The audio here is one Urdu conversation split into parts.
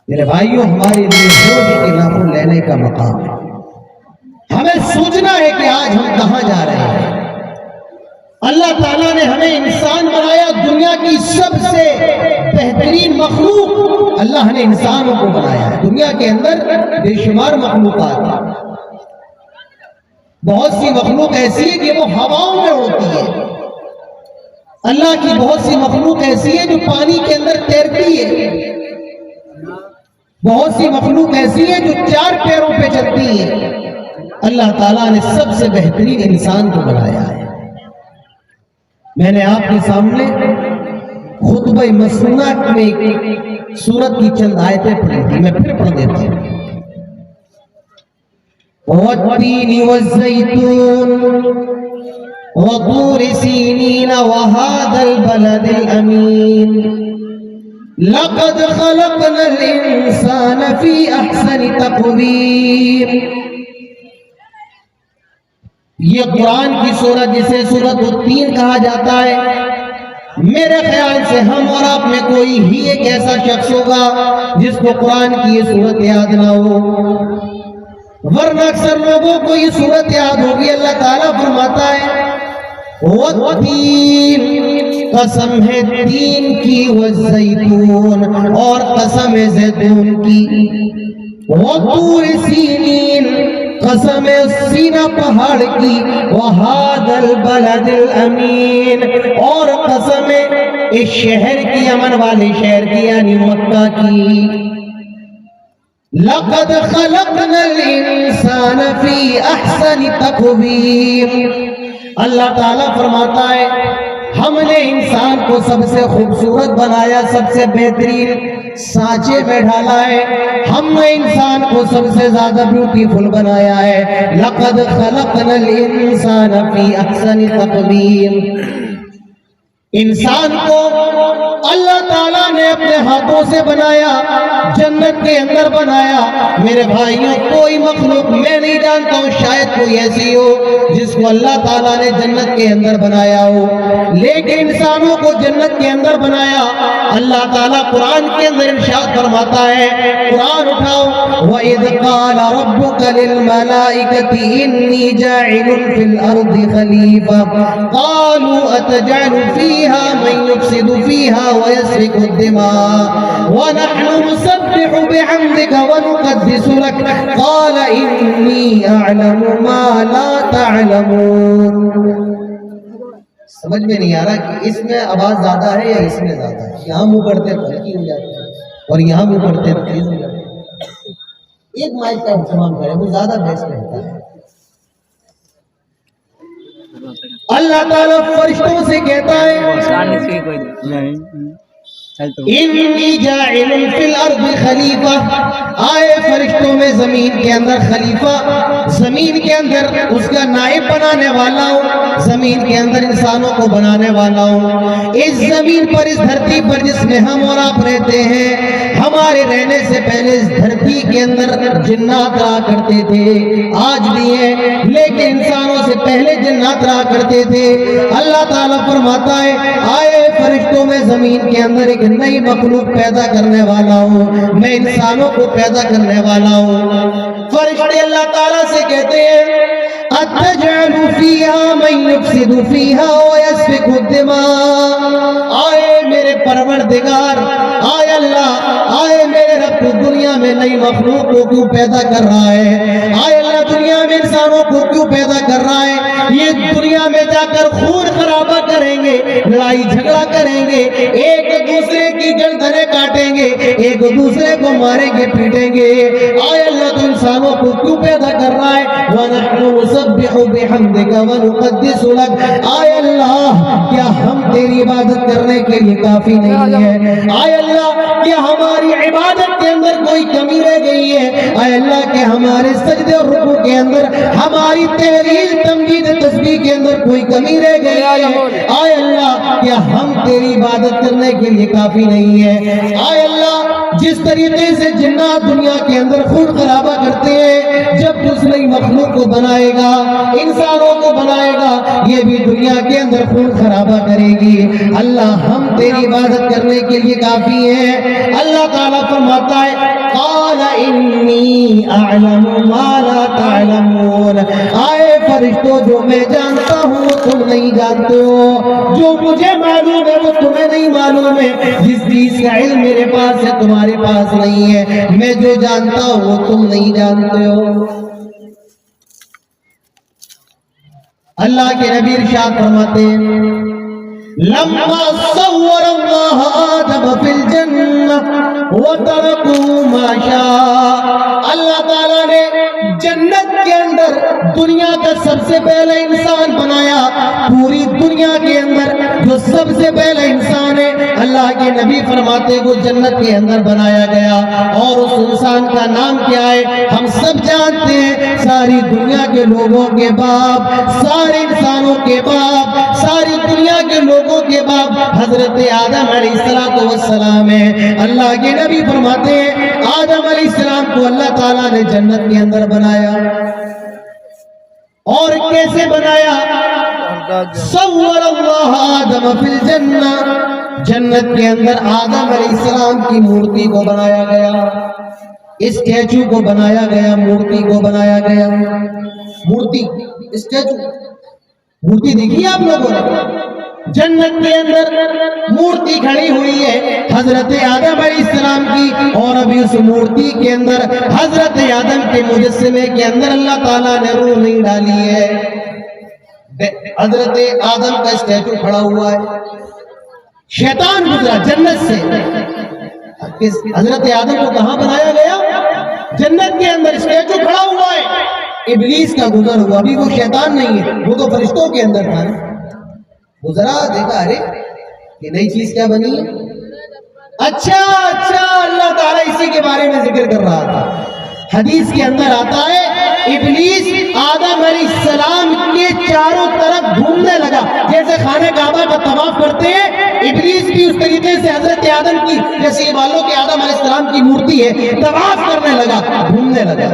میرے بھائیوں، ہمارے لیے روز کے نفع لینے کا مقام ہے۔ ہمیں سوچنا ہے کہ آج ہم کہاں جا رہے ہیں۔ اللہ تعالیٰ نے ہمیں انسان بنایا، دنیا کی سب سے بہترین مخلوق اللہ نے انسانوں کو بنایا ہے۔ دنیا کے اندر بے شمار مخلوقات ہیں، بہت سی مخلوق ایسی ہے کہ وہ ہواؤں میں اڑتی ہے، اللہ کی بہت سی مخلوق ایسی ہے جو پانی کے اندر تیرتی ہے، بہت سی مخلوق ایسی ہے جو 4 پیروں پہ چلتی ہے۔ اللہ تعالیٰ نے سب سے بہترین انسان کو بنایا ہے۔ میں نے آپ کے سامنے خطبہ مسنونہ میں ایک سورت کی چند آیتیں پڑھی تھی، میں پھر پڑھ دیتا ہوں۔ وَالتِّينِ وَالزَّيْتُونِ وَطُورِ سِينِينَ وَهَذَا الْبَلَدِ الْأَمِينِ لَقَدْ خَلَقْنَا الْإِنسَانَ فِي أَحْسَنِ تَقْوِيمٍ۔ یہ قرآن کی سورت جسے سورت التین کہا جاتا ہے، میرے خیال سے ہم اور آپ میں کوئی ہی ایک ایسا شخص ہوگا جس کو قرآن کی یہ سورت یاد نہ ہو، ورنہ اکثر لوگوں کو یہ سورت یاد ہوگی۔ اللہ تعالیٰ فرماتا ہے والتین، قسم ہے تین کی، والزیتون، اور قسم ہے زیتون کی، وطور سینین، قسم ہے سینہ پہاڑ کی، وہذا البلد الامین، اور قسم ہے اس شہر کی، امن والے شہر کی، یعنی مکہ کی۔ لقد خلقنا الانسان فی احسن تقویم، اللہ تعالیٰ فرماتا ہے ہم نے انسان کو سب سے خوبصورت بنایا، سب سے بہترین سانچے میں ڈالا ہے، ہم نے انسان کو سب سے زیادہ بیوٹیفل بنایا ہے۔ لقد خلقنا الانسان فی احسن تقویم، انسان کو اللہ تعالیٰ نے اپنے ہاتھوں سے بنایا، جنت کے اندر بنایا۔ میرے بھائیوں، کوئی مخلوق میں نہیں جانتا ہوں شاید کوئی ایسی ہو جس کو اللہ تعالیٰ نے جنت کے اندر بنایا ہو، لیکن انسانوں کو جنت کے اندر بنایا۔ اللہ تعالیٰ قرآن کے اندر ارشاد فرماتا ہے، قرآن اٹھاؤ، وَإِذْ قَالَ رَبُّكَ لِلْمَلَائِكَةِ إِنِّي جَاعِلٌ فِي الْأَرْضِ خَلِيفَةً قَالُوا أَتَجْعَلُ فِيهَا مَن يُفْسِدُ فِيهَا وَيَسْفِكُ الدِّمَاءَ وَنَحْنُ نُسَبِّحُ بِحَمْدِكَ وَنُقَدِّسُ لَكَ قَالَ إِنِّي أَعْلَمُ مَا لَا تَعْلَمُونَ۔ سمجھ میں نہیں آ رہا کہ اس میں آواز زیادہ ہے یا اس میں زیادہ ہے۔ یہاں منہ کرتے تو ہلکی ہو جاتی ہے اور یہاں منہ کرتے تو تیز ہو جاتی ہے۔ ایک مائک کا اہتمام کریں، وہ زیادہ بیسٹ رہتا ہے۔ اللہ تعالیٰ فرشتوں سے کہتا ہے انی جاعل فی الارض خلیفہ، آئے فرشتوں میں زمین کے اندر خلیفہ، زمین کے اندر اس کا نائب بنانے والا ہوں، زمین کے اندر انسانوں کو بنانے والا ہوں۔ اس زمین پر، اس دھرتی پر جس میں ہم اور آپ رہتے ہیں، ہمارے رہنے سے پہلے اس دھرتی کے اندر جنات رہا کرتے تھے، آج بھی ہیں، لیکن انسانوں سے پہلے جنات رہا کرتے تھے۔ اللہ تعالیٰ فرماتا ہے آئے فرشتوں میں زمین کے اندر ایک نئی مخلوق پیدا کرنے والا ہوں، میں انسانوں کو پیدا کرنے والا ہوں۔ فرشتے اللہ تعالیٰ سے کہتے ہیں أَتَجْعَلُ فِيهَا مَن يُفْسِدُ فِيهَا وَيَسْفِكُ الدِّمَاءَ، آئے میرے پروردگار، آئے اللہ، آئے میرے رب، تو دنیا میں نئی مخلوق کو کیوں پیدا کر رہا ہے؟ آئے اللہ، دنیا میں انسانوں کو کیوں پیدا کر رہا ہے؟ یہ دنیا میں جا کر خون خرابہ کریں گے، لڑائی جھگڑا کریں گے، ایک دوسرے کی گردنیں کاٹیں گے، ایک دوسرے کو ماریں گے، پیٹیں گے۔ آئے اللہ، تو انسانوں کو کیوں پیدا کر رہا ہے؟ وَنَحْنُ نُسَبِّحُ بِحَمْدِكَ وَنُقَدِّسُ لَكَ، آئے اللہ، کیا ہم تیری عبادت کرنے کے لیے کافی نہیں ہے؟ آئے اللہ، کیا ہماری عبادت کے اندر کوئی کمی رہ گئی ہے؟ اے اللہ کہ ہمارے سجدے اور رکوع کے اندر ہماری تحلیل تمجید تسبیح کے اندر کوئی کمی رہ گئی ہے، اے اللہ کیا ہم تیری عبادت کرنے کے لیے کافی نہیں ہے؟ اے اللہ جس طریقے سے جنات دنیا کے اندر خون خرابہ کرتے ہیں، جب اس نئی مخلوق کو بنائے گا، انسانوں کو بنائے گا، یہ بھی دنیا کے اندر خون خرابہ کرے گی۔ اللہ ہم تیری عبادت کرنے کے لیے کافی ہیں۔ اللہ تعالیٰ فرماتا ہے قال انی اعلم ما لا تعلمون، آئے فرشتوں جو میں جانتا ہوں وہ تم نہیں جانتے ہو، جو مجھے معلوم ہے وہ تمہیں نہیں معلوم ہے، جس چیز کا علم میرے پاس ہے تمہارے پاس نہیں ہے، میں جو جانتا ہوں وہ تم نہیں جانتے ہو۔ اللہ کے نبی ارشاد فرماتے ہیں لما صور اللہ آدم فی الجنہ وترکوا ما شاء، اللہ تعالیٰ نے جنت کے اندر دنیا کا سب سے پہلا انسان بنایا، پوری دنیا کے اندر جو سب سے پہلا انسان ہے اللہ کے نبی فرماتے وہ جنت کے اندر بنایا گیا، اور اس انسان کا نام کیا ہے ہم سب جانتے ہیں، ساری دنیا کے لوگوں کے باپ، سارے انسانوں کے باپ، ساری دنیا کے لوگوں کے باپ حضرت آدم علیہ السلام ہے۔ اللہ کے نبی فرماتے ہیں آدم علیہ السلام کو اللہ تعالیٰ نے جنت کے اندر بنایا، اور کیسے بنایا؟ صور اللہ آدم فی الجنہ، جنت کے اندر آدم علیہ السلام کی مورتی کو بنایا گیا، اسٹیچو کو بنایا گیا، مورتی کو بنایا گیا۔ مورتی، اسٹیچو، مورتی دیکھی آپ لوگوں نے؟ جنت کے اندر مورتی کھڑی ہوئی ہے حضرت آدم علیہ السلام کی، اور ابھی اس مورتی کے اندر حضرت آدم کے مجسمے کے اندر اللہ تعالیٰ نے روح نہیں ڈالی ہے۔ حضرت آدم کا اسٹیچو کھڑا ہوا ہے، شیطان گزرا جنت سے، حضرت آدم کو کہاں بنایا گیا؟ جنت کے اندر اسٹیچو کھڑا ہوا ہے، ابلیس کا گزر ہوا، ابھی وہ شیطان نہیں ہے، وہ تو فرشتوں کے اندر تھا، گزرا، دیکھا ارے یہ نئی چیز کیا بنی ہے؟ اچھا اللہ تعالیٰ اسی کے بارے میں ذکر کر رہا تھا۔ حدیث کے اندر آتا ہے ابلیس آدم علیہ السلام کے چاروں طرف گھومنے لگا، جیسے خانہ کعبہ کا طواف کرتے ہیں، ابلیس بھی اس طریقے سے حضرت آدم کی، جیسے یہ والوں کے آدم علیہ السلام کی مورتی ہے، طواف کرنے لگا، گھومنے لگا،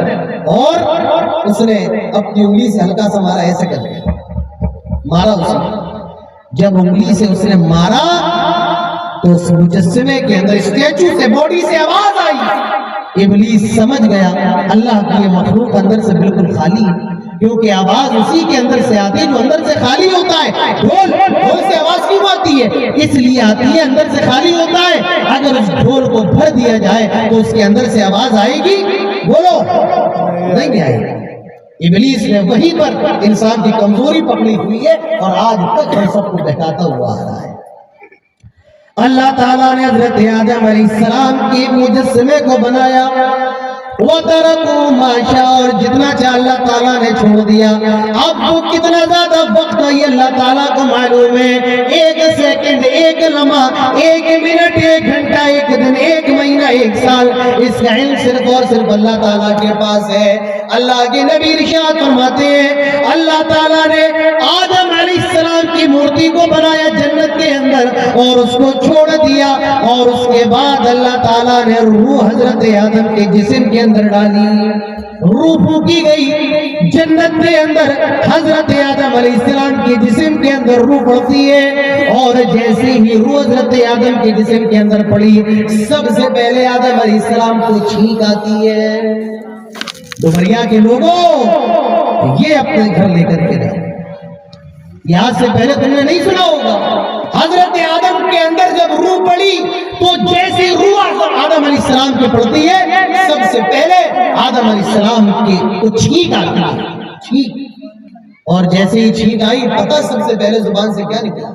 اور اس نے اپنی انگلی سے ہلکا سا مارا، ایسے کر کے مارا اس نے۔ جب انگلی سے اس نے مارا تو اس مجسمے کے اندر اسٹیچو سے، باڈی سے آواز آئی، ابلیس سمجھ گیا اللہ کی یہ مخلوق اندر سے بالکل خالی ہے، کیونکہ آواز اسی کے اندر سے آتی ہے جو اندر سے خالی ہوتا ہے۔ ڈھول سے آواز کیوں آتی ہے؟ اس لیے آتی ہے اندر سے خالی ہوتا ہے، اگر اس ڈھول کو بھر دیا جائے تو اس کے اندر سے آواز آئے گی؟ بولو، نہیں آئے گی۔ ابلیس نے وہیں پر انسان کی کمزوری پکڑی ہوئی ہے، اور آج تک ہم سب کو بہکاتا ہوا آ رہا ہے۔ اللہ تعالیٰ نے حضرت آدم علیہ السلام کی مجسمے کو بنایا، وَتَرَكُوا مَا شَاءَ، اور جتنا چاہ اللہ تعالیٰ نے چھوڑ دیا۔ اب وہ کتنا زیادہ وقت ہے یہ اللہ تعالیٰ کو معلوم ہے، ایک سیکنڈ، ایک لمحہ، ایک منٹ، ایک گھنٹہ، ایک دن، ایک مہینہ، ایک سال، اس کا علم صرف اور صرف اللہ تعالیٰ کے پاس ہے۔ اللہ کے نبی ارشاد فرماتے ہیں اللہ تعالیٰ نے آدم علیہ السلام کی مورتی کو بنایا جنت کے اندر، اور اس کو چھوڑ دیا، اور اس کے بعد اللہ تعالیٰ نے روح حضرت آدم کے جسم کے اندر ڈالی، روح پھونکی گئی جنت کے اندر، حضرت آدم علیہ السلام کے جسم کے اندر روح پڑتی ہے، اور جیسے ہی روح حضرت آدم کے جسم کے اندر پڑی، سب سے پہلے آدم علیہ السلام کو چھینک آتی ہے۔ ڈومریا کے لوگوں، یہ اپنے گھر لے کر کے رہے، یہاں سے پہلے تم نے نہیں سنا ہوگا، حضرت آدم کے اندر جب روح پڑی تو جیسے روح آدم علیہ السلام کی پڑتی ہے، سب سے پہلے آدم علیہ السلام کی کو چھینک آتی ہے، چھینک، اور جیسے ہی چھینک آئی، پتہ سب سے پہلے زبان سے کیا نکلا؟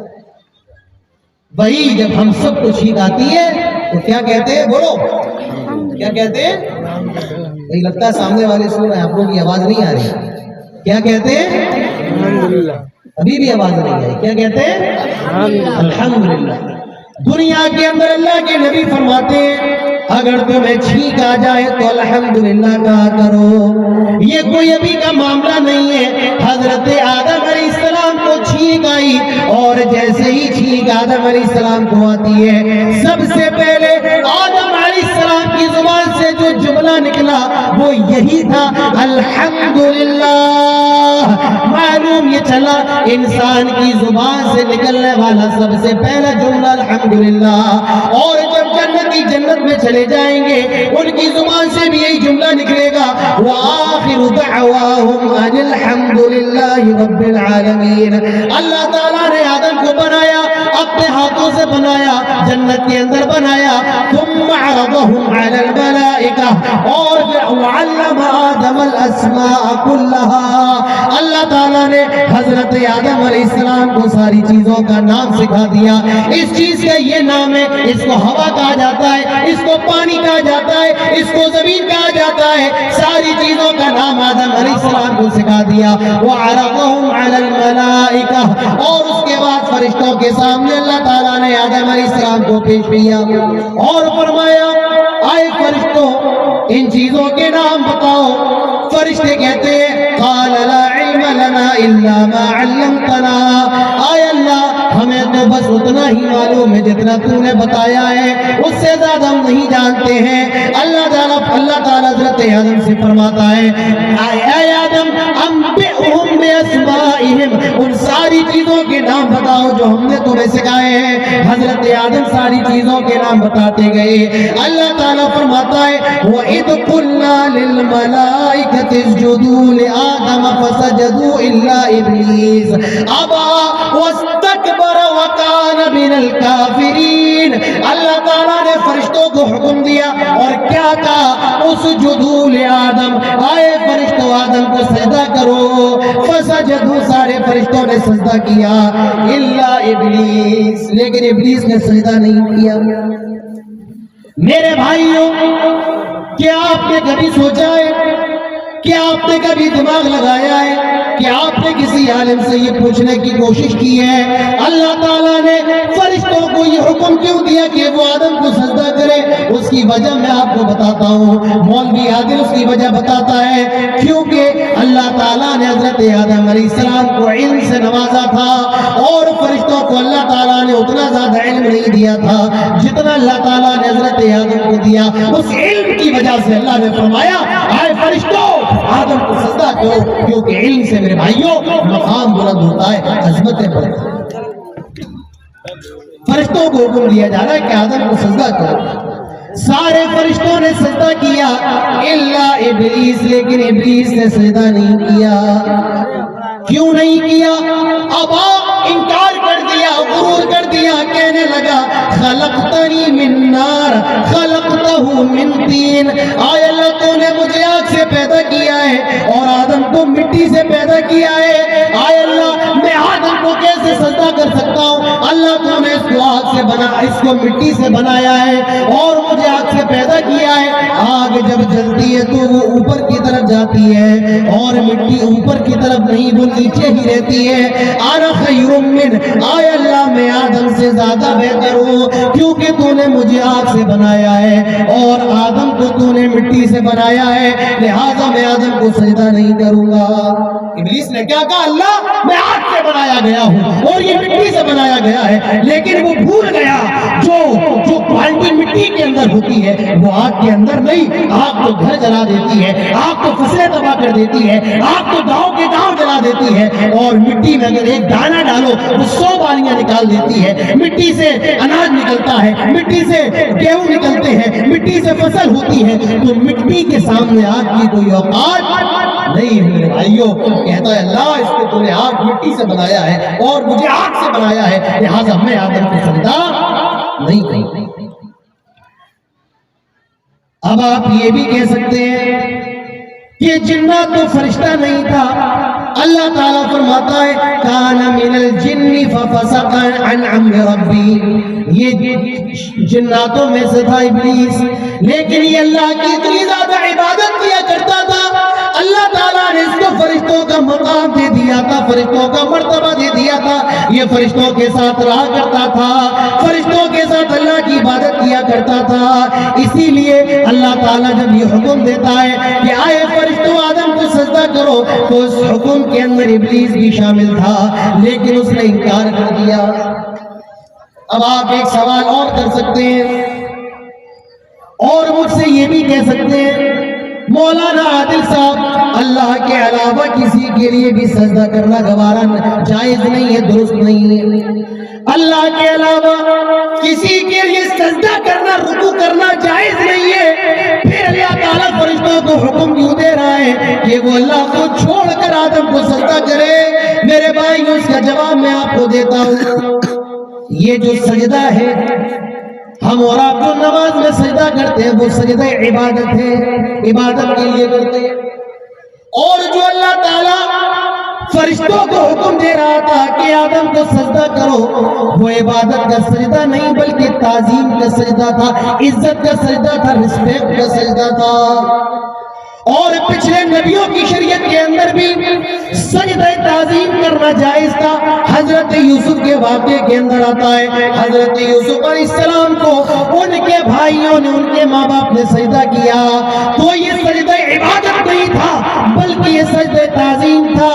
وہی جب ہم سب کو چھینک آتی ہے تو کیا کہتے ہیں؟ بولو، کیا کہتے ہیں؟ وہی لگتا ہے سامنے والے سن رہے ہیں، آپ لوگوں کی آواز نہیں آ رہی، کیا کہتے ہیں؟ الحمدللہ۔ ابھی بھی آواز نہیں آئی، کیا کہتے ہیں؟ الحمدللہ۔ دنیا کے اندر اللہ کے نبی فرماتے ہیں اگر تمہیں چھینک آ جائے تو الحمدللہ کہا کرو۔ یہ کوئی ابھی کا معاملہ نہیں ہے، حضرت آدم علیہ السلام کو چھینک آئی، اور جیسے ہی چھینک آدم علیہ السلام کو آتی ہے، سب سے پہلے آدم علیہ السلام کی زبان سے جو جملہ نکلا وہ یہی تھا، الحمدللہ۔ معلوم یہ چلا انسان کی زبان سے نکلنے والا سب سے پہلا جملہ الحمدللہ، اور جب جنتی جنت میں چلے جائیں گے ان کی زبان سے بھی یہی جملہ نکلے گا، وآخر دعواہم ان الحمدللہ رب العالمین۔ اللہ تعالیٰ نے آدم کو بنایا، اپنے ہاتھوں سے بنایا، جنت کے اندر بنایا، ثم عرضهم على الملائکہ، اور پھر وعلم آدم الاسماء كلها۔ اللہ تعالیٰ نے حضرت آدم علیہ السلام کو ساری چیزوں کا نام سکھا دیا، اس چیز کا یہ نام ہے، اس کو ہوا کہا جاتا ہے، اس کو پانی کہا جاتا ہے، اس کو زمین کہا جاتا ہے، ساری چیزوں کا نام آدم علیہ السلام کو سکھا دیا۔ وعرضهم على الملائکہ، اور اس کے بعد فرشتوں کے سامنے اللہ تعالیٰ نے آدم علیہ السلام کو پیش کیا اور فرمایا، آئے فرشتوں ان چیزوں کے نام بتاؤ۔ فرشتے کہتے ہیں، قال لا علم لنا الا ما علمتنا، آئے اللہ ہمیں تو بس اتنا ہی معلوم ہے جتنا تو نے بتایا ہے، اس سے زیادہ ہم نہیں جانتے ہیں۔ اللہ تعالیٰ حضرت آدم سے فرماتا ہے، اے آدم انبئہم باسمائہم، ان ساری چیزوں کے نام بتاؤ جو ہم نے تمہیں سکھائے ہیں۔ حضرت آدم ساری چیزوں کے نام بتاتے گئے۔ اللہ تعالیٰ فرماتا ہے، وَإِذْ قُلْنَا لِلْمَلَائِكَةِ اسْجُدُوا لِآدَمَ فَسَجَدُوا إِلَّا إِبْلِيسَ أَبَىٰ وَاسْتَكْبَرَ وَكَانَ مِنَ الْكَافِرِينَ۔ اللہ تعالیٰ نے فرشتوں کو حکم دیا اور کیا کہا، اسجدوا لآدم، آئے فرشتوں آدم کو سجدہ کرو۔ فسجدوا، سارے فرشتوں نے سجدہ کیا، الا ابلیس، لیکن ابلیس نے سجدہ نہیں کیا۔ میرے بھائیوں، کیا آپ نے کبھی سوچا ہے، کیا آپ نے کبھی دماغ لگایا ہے، کیا آپ نے کسی عالم سے یہ پوچھنے کی کوشش کی ہے اللہ تعالیٰ نے فرشتوں کو یہ حکم کیوں دیا کہ وہ آدم کو سجدہ کرے؟ اس کی وجہ میں آپ کو بتاتا ہوں، مولوی عادل اس کی وجہ بتاتا ہے، کیونکہ اللہ تعالیٰ نے حضرت آدم علیہ السلام کو علم سے نوازا تھا، اور فرشتوں کو اللہ تعالیٰ نے اتنا زیادہ علم نہیں دیا تھا جتنا اللہ تعالیٰ نے حضرت آدم کو دیا۔ اس علم کی وجہ سے اللہ نے فرمایا، اے فرشتوں آدم کو سجدہ کرو، کیونکہ علم سے میرے بھائیوں مقام بلند ہوتا ہے، عظمتیں بڑھتی ہیں۔ فرشتوں کو حکم دیا جا رہا ہے کہ آدم کو سجدہ کرو۔ سارے فرشتوں نے سجدہ کیا الا ابلیس، لیکن ابلیس نے سجدہ نہیں کیا۔ کیوں نہیں کیا؟ ابا، انکار کر دیا، غرور کر دیا، کہنے لگا خلقتنی من نار خلقتہ من طین، آئے اللہ تو نے مجھے آگ سے پیدا کیا ہے اور آدم کو مٹی سے پیدا کیا ہے، آئے اللہ میں آدم کو کیسے سجدہ کر سکتا ہوں؟ اللہ تو نے اس کو آگ سے بنا، اس کو مٹی سے بنایا ہے اور مجھے آگ سے پیدا کیا ہے۔ آگ جب جلتی ہے تو وہ اوپر کی طرف جاتی ہے اور مٹی اوپر کی طرف نہیں، وہ نیچے ہی رہتی ہے۔ انا خیر من، آئے اللہ میں آدم سے زیادہ بہتر ہوں، کیونکہ تو نے مجھے آگ سے بنایا ہے اور آدم کو تو نے مٹی سے بنایا ہے، لہذا میں آدم کو سجدہ نہیں کروں گا۔ ابلیس نے کیا کہا؟ اللہ میں آگ سے بنایا گیا ہوں اور یہ مٹی سے بنایا گیا ہے، لیکن وہ بھول گیا جو کوالٹی مٹی کے اندر ہوتی ہے وہ آگ کے اندر نہیں۔ آگ تو گھر جلا دیتی ہے، آگ تو فصلیں تباہ کر دیتی ہے، آگ تو گاؤں کے گاؤں جلا دیتی ہے، اور مٹی میں اگر ایک دانہ ڈالو وہ 100 بالیاں نکال دیتی ہے۔ مٹی سے اناج نکلتا ہے، مٹی سے گیہوں نکلتے ہیں، مٹی سے فصل ہوتی ہے، تو مٹی کے سامنے آگ کی کوئی اوقات نہیں ہے میرے بھائیوں۔ کہتا ہے اللہ اس کو تو نے آگ مٹی سے بنایا ہے اور مجھے آگ سے بنایا ہے، لہٰذا میں آدم کو سجدہ نہیں کروں۔ اب آپ یہ بھی کہہ سکتے ہیں کہ جنات تو فرشتہ نہیں تھا، اللہ تعالیٰ فرماتا ہے کان من الجن ففسق عن امر ربی، یہ جناتوں میں سے تھا ابلیس، لیکن یہ اللہ کی اتنی زیادہ عبادت کیا کرتا تھا، اللہ اللہ تعالیٰ نے اس کو فرشتوں کا مقام دے دیا تھا, فرشتوں کا مرتبہ دے دیا تھا. یہ فرشتوں کے ساتھ رہا کرتا تھا, فرشتوں کے ساتھ اللہ کی عبادت کیا کرتا تھا. اسی لیے اللہ تعالیٰ جب یہ حکم دیتا ہے کہ آئے فرشتوں آدم کو سجدہ کرو, تو اس حکم کے اندر ابلیس بھی شامل تھا, لیکن اس نے انکار کر دیا. اب آپ ایک سوال اور کر سکتے ہیں اور مجھ سے یہ بھی کہہ سکتے ہیں, مولانا عادل صاحب, اللہ کے علاوہ کسی کے لیے بھی سجدہ کرنا گوارا جائز نہیں ہے, درست نہیں ہے. اللہ کے علاوہ کسی کے لیے سجدہ کرنا, رکوع کرنا جائز نہیں ہے. پھر اللہ تعالیٰ فرشتوں کو حکم کیوں دے رہا ہے کہ وہ اللہ کو چھوڑ کر آدم کو سجدہ کرے؟ میرے بھائی, اس کا جواب میں آپ کو دیتا ہوں. یہ جو سجدہ ہے, ہم اور آپ جو نماز میں سجدہ کرتے ہیں وہ سجدہ عبادت ہے, عبادت کے لیے کرتے ہیں. اور جو اللہ تعالیٰ فرشتوں کو حکم دے رہا تھا کہ آدم کو سجدہ کرو, وہ عبادت کا سجدہ نہیں بلکہ تعظیم کا سجدہ تھا, عزت کا سجدہ تھا, رسپیکٹ کا سجدہ تھا. اور پچھلے نبیوں کی شریعت کے اندر بھی سجدہ تعظیم کرنا جائز تھا. حضرت یوسف کے واقعے کے اندر آتا ہے, حضرت یوسف علیہ السلام کو ان کے بھائیوں نے, ان کے ماں باپ نے سجدہ کیا, تو یہ سجدہ عبادت نہیں تھا بلکہ یہ سجدہ تعظیم تھا.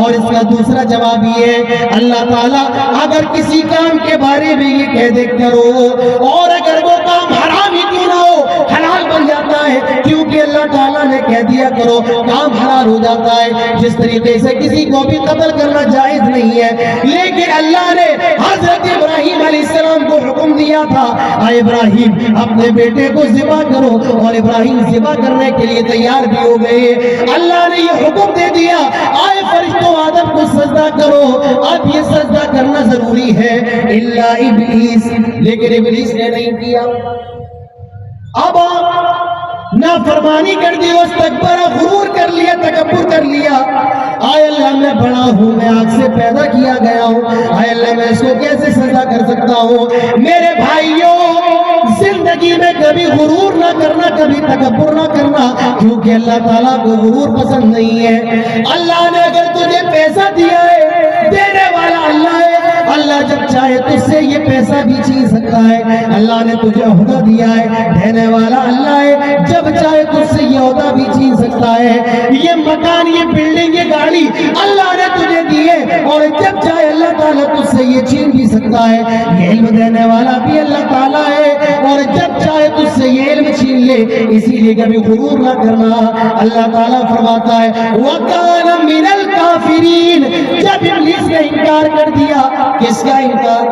اور اس کا دوسرا جواب یہ ہے, اللہ تعالیٰ اگر کسی کام کے بارے میں یہ کہہ دے کرو, اور اگر وہ کام حرام ہی کیوں نہ ہو حلال بن جاتا ہے, کیونکہ اللہ تعالیٰ نے کہہ دیا کرو, کام حلال ہو جاتا ہے. جس طریقے سے کسی کو بھی قتل کرنا جائز نہیں ہے, لیکن اللہ نے حضرت ابراہیم علیہ السلام کو حکم دیا تھا, اے ابراہیم اپنے بیٹے کو ذبح کرو, اور ابراہیم ذبح کرنے کے لیے تیار بھی ہو گئے. اللہ نے یہ حکم دے دیا, آئے فرشتوں آدم کو سجدہ کرو. اب یہ سجدہ کرنا ضروری ہے الا ابلیس, لیکن ابلیس نے نہیں کیا. اب نافرمانی کر دی, استکبر, غرور کر لیا, تکبر کر لیا. آئے اللہ میں بڑا ہوں, میں آگ سے پیدا کیا گیا ہوں, آئے اللہ میں اس کو کیسے سجدہ کر سکتا ہوں؟ میرے بھائیوں, زندگی میں کبھی غرور نہ کرنا, کبھی تکبر نہ کرنا, کیونکہ اللہ تعالیٰ کو غرور پسند نہیں ہے. اللہ نے اگر تجھے پیسہ دیا ہے, دینے والا اللہ ہے. اللہ جب چاہے تجھ سے یہ پیسہ بھی چھین سکتا ہے. اللہ نے تجھے عہدہ دیا ہے, دینے والا اللہ ہے. جب چاہے تجھ سے یہ عہدہ بھی چھین سکتا ہے. یہ مکان, یہ بلڈنگ, یہ گاڑی اللہ نے تجھے دی ہے, اور جب چاہے اللہ تعالیٰ تجھ سے یہ چھین بھی سکتا ہے. یہ علم دینے والا بھی اللہ تعالیٰ ہے, اور جب چاہے تجھ سے یہ علم چھین لے. اسی لیے کبھی غرور نہ کرنا. اللہ تعالیٰ فرماتا ہے وَكَانَ مِنَ الْكَافِرِينَ. جب ابلیس نے انکار کر دیا, کس کا انکار؟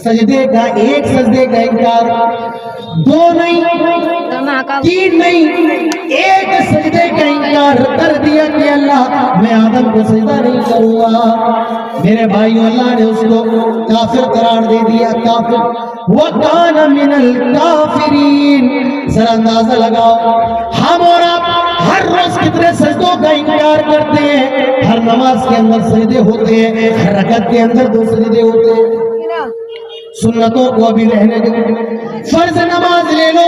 سجدے کا, ایک سجدے کا انکار, دو نہیں, تین نہیں, ایک سجدے کا انکار کر دیا کہ اللہ میں آدم کو سجدہ نہیں کروں گا. میرے بھائیو, اللہ نے اس کو کافر قرار دے دیا, کافر. وَكَانَ مِنَ الْكَافِرِينَ. ذرا اندازہ لگاؤ, ہم اور آپ ہر روز کتنے سجدوں کا انکار کرتے ہیں. ہر نماز کے اندر سجدے ہوتے ہیں, ہر رکعت کے اندر 2 سجدے ہوتے ہیں. سنتوں کو ابھی رہنے دو. فرض نماز لے لو,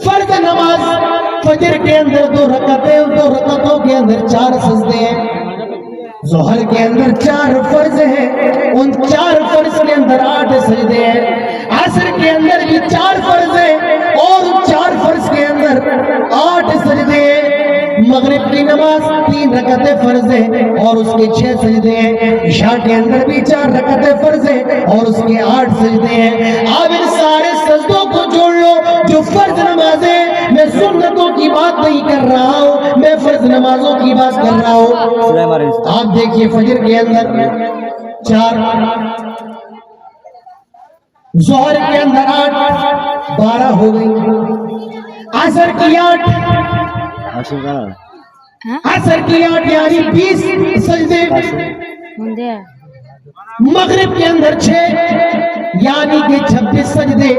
فرض نماز فجر کے اندر 2 رکعتیں, 2 رکعتوں کے اندر 4 سجدے ہیں. ظہر کے اندر 4 فرض ہیں, ان 4 فرض کے اندر 8 سجدے ہیں. عصر کے اندر بھی 4 فرض ہیں, اور ان 4 فرض کے اندر 8 سجدے ہیں. مغرب کی نماز 3 رکعتیں فرض ہیں, اور اس کے 6 سجدے ہیں. عشاء کے اندر بھی 4 رکعتیں فرض ہیں, اور اس کے 8 سجدے ہیں. اب ان سارے سجدوں کو جوڑ لو جو فرض نمازیں. میں سنتوں کی بات نہیں کر رہا ہوں, میں فرض نمازوں کی بات کر رہا ہوں. آپ دیکھیے, فجر کے اندر 4, ظہر کے اندر 8, 12 ہو گئی. عصر کی 8, عصر کی 8 یعنی 20 سجدے. مغرب کے اندر 6 یعنی کہ 26 سجدے,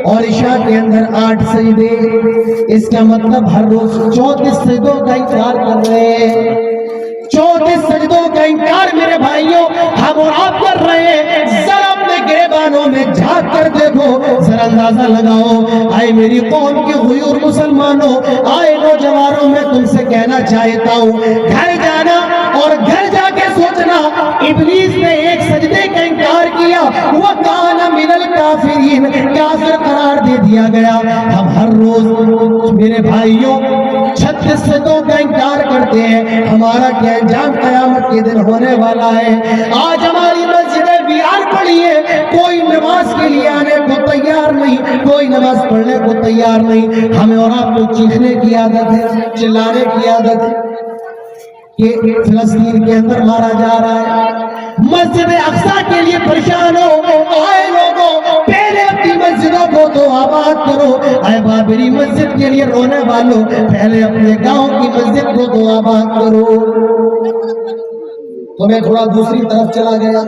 اور عشاء کے اندر 8 سجدے. اس کا مطلب ہر روز 34 سجدوں کا انکار کر رہے ہیں. 34 سجدوں کا انکار میرے بھائیوں ہم اور آپ کر رہے ہیں. ذرا اپنے گریبانوں میں جھانک کر دیکھو, ذرا اندازہ لگاؤ. آئے میری قوم کے غیور مسلمانوں, آئے نوجوانوں, میں تم سے کہنا چاہتا ہوں, گھر جانا اور گھر جا کے سوچنا, ابلیس نے ایک سجدے کا انکار کیا, وہ کان من الکافرین, کافر قرار دے دیا گیا. ہم ہر روز میرے بھائیوں 36 سجدوں کا انکار کرتے ہیں. ہمارا کیا انجام قیامت کے دن ہونے والا ہے. آج ہماری مسجدیں ویران پڑی ہے, کوئی نماز کے لیے آنے کو تیار نہیں, کوئی نماز پڑھنے کو تیار نہیں. ہمیں اور آپ کو چیخنے کی عادت ہے, چلانے کی عادت ہے کہ فلسطین کے اندر مارا جا رہا ہے. مسجد اقصی کے لیے پریشان ہو, آئے لوگوں پہلے اپنی مسجدوں کو تو آباد کرو. اے بابری مسجد کے لیے رونے والوں, پہلے اپنے گاؤں کی مسجد کو تو آباد کرو. تو میں تھوڑا دوسری طرف چلا گیا.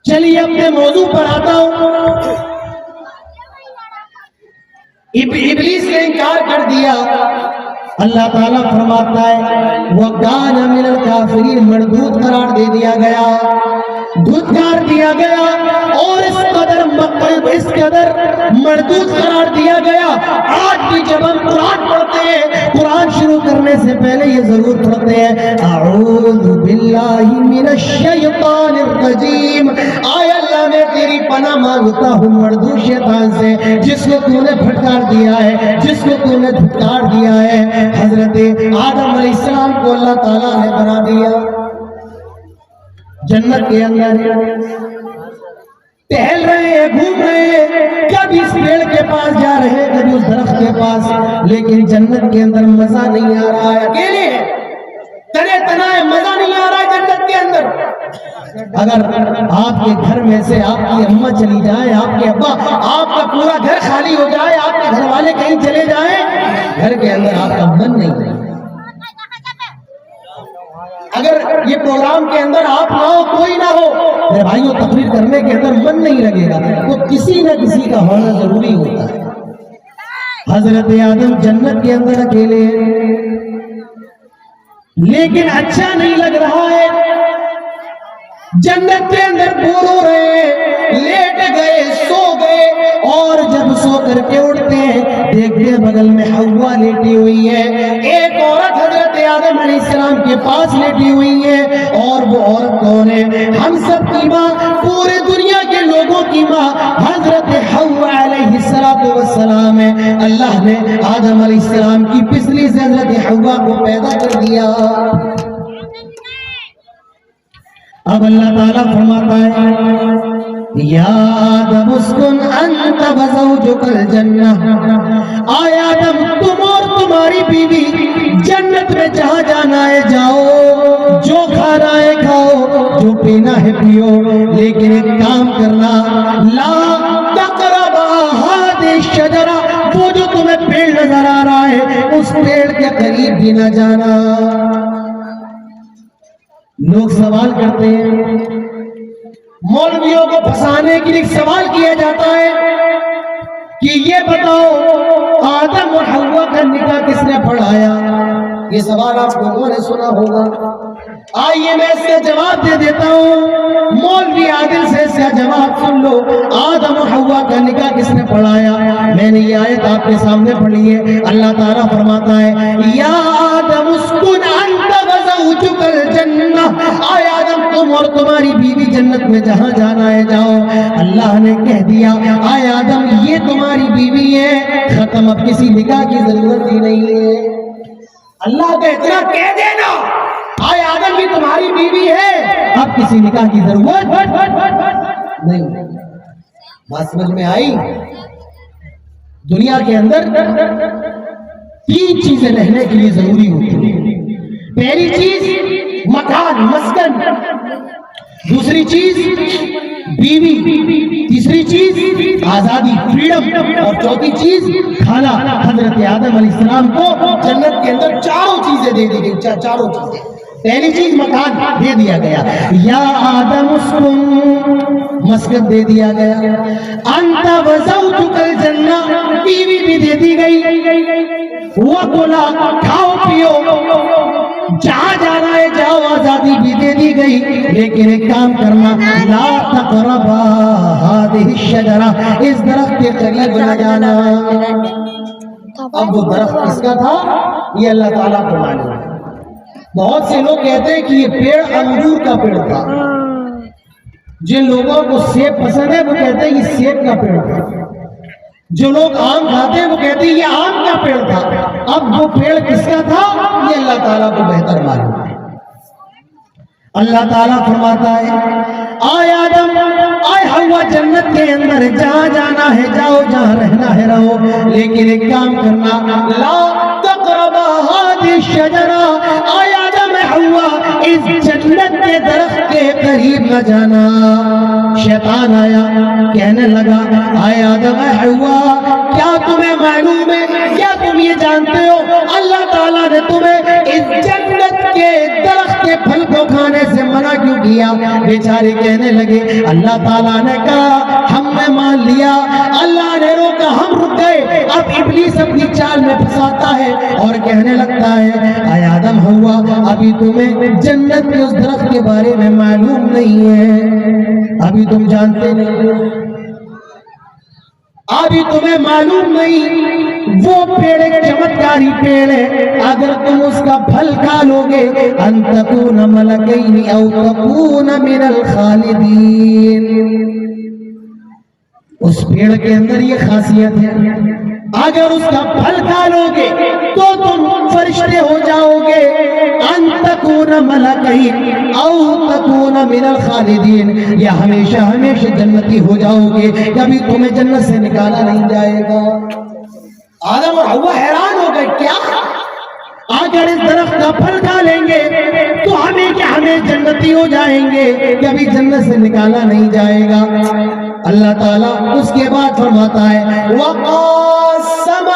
چلیے اپنے موضوع پر آتا ہوں. ابلیس نے انکار کر دیا. اللہ تعالیٰ فرماتا ہے وَكَانَ مِنَ الْكَافِرِينَ, مردود قرار دے دیا گیا, دھتکار دیا گیا, اور اس قدر مردود قرار دیا گیا. آج بھی جب ہم قرآن پڑھتے ہیں, قرآن شروع کرنے سے پہلے یہ ضرور پڑھتے ہیں اعوذ باللہ من الشیطان الرجیم, آئے اللہ میں تیری پناہ مانگتا ہوں مردود شیطان سے, جس کو تو نے پھٹکار دیا ہے, جس کو تو نے دھتکار دیا ہے. حضرت آدم علیہ السلام کو اللہ تعالیٰ نے بنا دیا جنت کے اندر, ٹہل رہے ہیں, گھوم رہے ہیں, کبھی اس پیڑ کے پاس جا رہے ہیں, کبھی اس درخت کے پاس, لیکن جنت کے اندر مزہ نہیں آ رہا ہے. اکیلے تنے تنائے, مزہ نہیں آ رہا ہے جنت کے اندر. اگر آپ کے گھر میں سے آپ کی اماں چلی جائے, آپ کے ابا, آپ کا پورا گھر خالی ہو جائے, آپ کے گھر والے کہیں چلے جائیں, گھر کے اندر آپ کا من نہیں لگے. اگر یہ پروگرام کے اندر آپ نہ ہو, کوئی نہ ہو, میرے بھائیوں تقریر کرنے کے اندر من نہیں لگے گا. تو کسی نہ کسی کا ہونا ضروری ہوتا ہے. حضرت آدم جنت کے اندر اکیلے ہیں, لیکن اچھا نہیں لگ رہا ہے. جنت کے اندر بور ہو رہے ہیں, لیٹ گئے, سو گئے, اور جب سو کر کے اٹھتے ہیں دیکھتے بغل میں حوا لیٹی ہوئی ہے. ایک عورت حضرت آدم علیہ السلام کے پاس لیٹی ہوئی ہے, اور وہ عورت کون ہے؟ ہم سب کی ماں, پورے دنیا کے لوگوں کی ماں حضرت حوا علیہ السلام ہے. اللہ نے آدم علیہ السلام کی پسلی سے حضرت حوا کو پیدا کر دیا. اب اللہ تعالیٰ فرماتا ہے یا آدم اسکن انت وزوجک الجنہ, آئے آدم تم اور تمہاری بیوی جنت میں جہاں جانا ہے جاؤ, جو کھانا ہے کھاؤ, جو پینا ہے پیو, لیکن ایک کام کرنا, لا تقربا هذه الشجرہ, وہ جو تمہیں پیڑ نظر آ رہا ہے اس پیڑ کے قریب بھی نہ جانا. لوگ سوال کرتے ہیں, مولویوں کو پھنسانے کے لیے سوال کیا جاتا ہے کہ یہ بتاؤ آدم اور حوا کا نکاح کس نے پڑھایا. یہ سوال آپ لوگوں نے سنا ہوگا. آئیے میں اس کا جواب دے دیتا ہوں, مولوی عادل سے اس کا جواب سن لو. آدم اور حوا کا نکاح کس نے پڑھایا؟ میں نے یہ آیت آپ کے سامنے پڑھی ہے. اللہ تعالیٰ فرماتا ہے یا آدم اسکن انت وزوجک الجنہ, آئے آدم تم اور تمہاری بیوی جنت میں جہاں جانا ہے جاؤ. اللہ نے کہہ دیا آئے آدم یہ تمہاری بیوی ہے, ختم, اب کسی نکاح کی ضرورت ہی نہیں ہے. اللہ کا اتنا کہہ دینا آئے آدم بھی تمہاری بیوی ہے, اب کسی نکاح کی ضرورت نہیں. بات سمجھ میں آئی؟ دنیا کے اندر 3 چیزیں رہنے کے لیے ضروری ہوتی ہیں. پہلی چیز مکان, مسکن, دوسری چیز بیوی, تیسری چیز آزادی, فریڈم, اور چوتھی چیز کھانا. حضرت آدم علیہ السلام کو جنت کے اندر 4 چیزیں دے دی گئی. 4 چیزیں. پہلی چیز مکان دے دیا گیا, یا آدم اسکن, مسکن دے دیا گیا. انت وزوجک الجنہ, بیوی بھی دے دی گئی. وَكُلَا, کھاؤ پیو, جہاں جانا ہے جاؤ, آزادی بھی دے دی گئی، لیکن ایک کام کرنا، لا تقربا هذه الشجرہ، اس درخت کے قریب نہ جانا۔ اب وہ درخت کس کا تھا یہ اللہ تعالیٰ کو معلوم ہے۔ بہت سے لوگ کہتے ہیں کہ یہ پیڑ انگور کا پیڑ تھا، جن لوگوں کو سیب پسند ہے وہ کہتے ہیں یہ سیب کا پیڑ تھا، جو لوگ آم کھاتے ہیں وہ کہتے ہیں یہ آم کا پیڑ تھا۔ اب وہ پیڑ کس کا تھا یہ اللہ تعالیٰ کو بہتر معلوم ہے۔ اللہ تعالیٰ فرماتا ہے، آئے آدم، آئے حوا، جنت کے اندر جہاں جانا ہے جاؤ، جہاں رہنا ہے رہو، لیکن ایک کام کرنا، لا تقربا هذه الشجرہ، آئے آدم، اے حوا، اس جنت کے درخت کے قریب نہ جانا۔ شیطان آیا، کہنے لگا، آئے آدم، اے حوا، کیا تمہیں معلوم ہے، کیا تم یہ جانتے ہو اللہ تعالیٰ نے تمہیں اس جنت کے درخت کے پھل کو کھانے سے منع کیوں کیا؟ بیچارے کہنے لگے، اللہ تعالیٰ نے کہا، ہم نے مان لیا، اللہ نے روکا، ہم رک گئے۔ اب ابلیس اپنی چال میں پھنساتا ہے اور کہنے لگتا ہے، اے آدم، حوا، ابھی تمہیں جنت کے اس درخت کے بارے میں معلوم نہیں ہے، ابھی تم جانتے نہیں، ابھی تمہیں معلوم نہیں، وہ پیڑ ایک چمتکاری پیڑ ہے، اگر تم اس کا پھل کھا لو گے، ان تکون ملکین او تکون من الخالدین، اس پیڑ کے اندر یہ خاصیت ہے، اگر اس کا پھل کھا لو گے تو تم فرشتے ہو جاؤ گے، ان تکون ملکین او تکون من الخالدین، یا ہمیشہ ہمیشہ جنتی ہو جاؤ گے، کبھی تمہیں جنت سے نکالا نہیں جائے گا۔ آدم اور حوا حیران ہو گئے، کیا اگر اس درخت کا پھل کھا لیں گے تو ہمیں جنتی ہو جائیں گے، کبھی جنت سے نکالا نہیں جائے گا۔ اللہ تعالیٰ اس کے بعد فرماتا ہے، وَقَاسَمَهُمَا